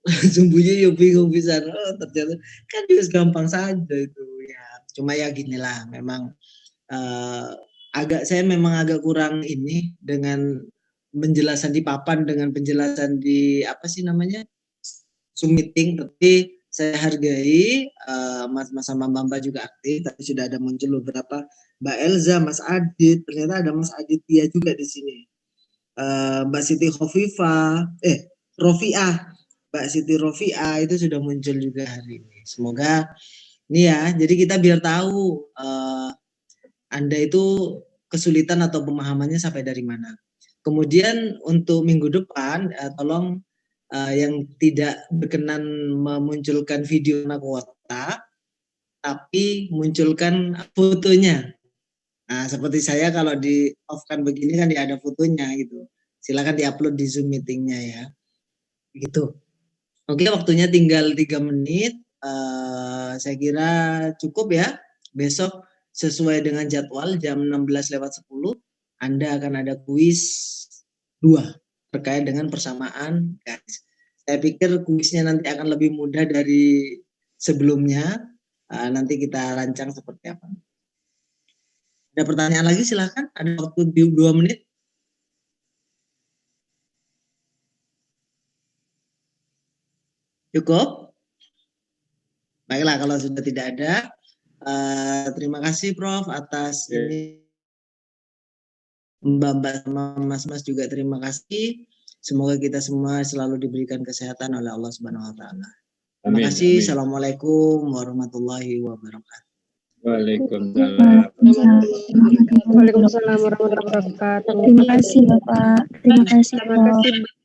Sumbunya ya bingung bisa. Oh, ternyata kan juga gampang saja itu ya. Cuma ya ginilah, memang saya memang agak kurang ini dengan penjelasan di papan dengan penjelasan di Zoom meeting, tapi saya hargai Mas sama Mbak juga aktif, tapi sudah ada muncul beberapa, Mbak Elza, Mas Adit, ternyata ada Mas Aditya juga di sini. Mbak Siti Rofiah, Mbak Siti Rofiah itu sudah muncul juga hari ini. Semoga ini ya, jadi kita biar tahu Anda itu kesulitan atau pemahamannya sampai dari mana. Kemudian untuk minggu depan, tolong yang tidak berkenan memunculkan video warna kuota, tapi munculkan fotonya. Nah, seperti saya kalau di off-kan begini kan dia ada fotonya gitu. Silakan diupload di Zoom meetingnya ya. Gitu. Oke, waktunya tinggal 3 menit. Saya kira cukup ya. Besok sesuai dengan jadwal jam 16:10 Anda akan ada kuis 2 terkait dengan persamaan garis. Saya pikir kuisnya nanti akan lebih mudah dari sebelumnya. Nanti kita rancang seperti apa. Ada pertanyaan lagi silahkan. Ada waktu 2 menit. Cukup? Baiklah, kalau sudah tidak ada, terima kasih Prof atas ini. Mbak sama Mas juga terima kasih. Semoga kita semua selalu diberikan kesehatan oleh Allah Subhanahu wa taala. Terima kasih. Assalamualaikum warahmatullahi wabarakatuh. Waalaikumsalam. Waalaikumsalam warahmatullahi wabarakatuh. Terima kasih Bapak. Terima kasih Prof.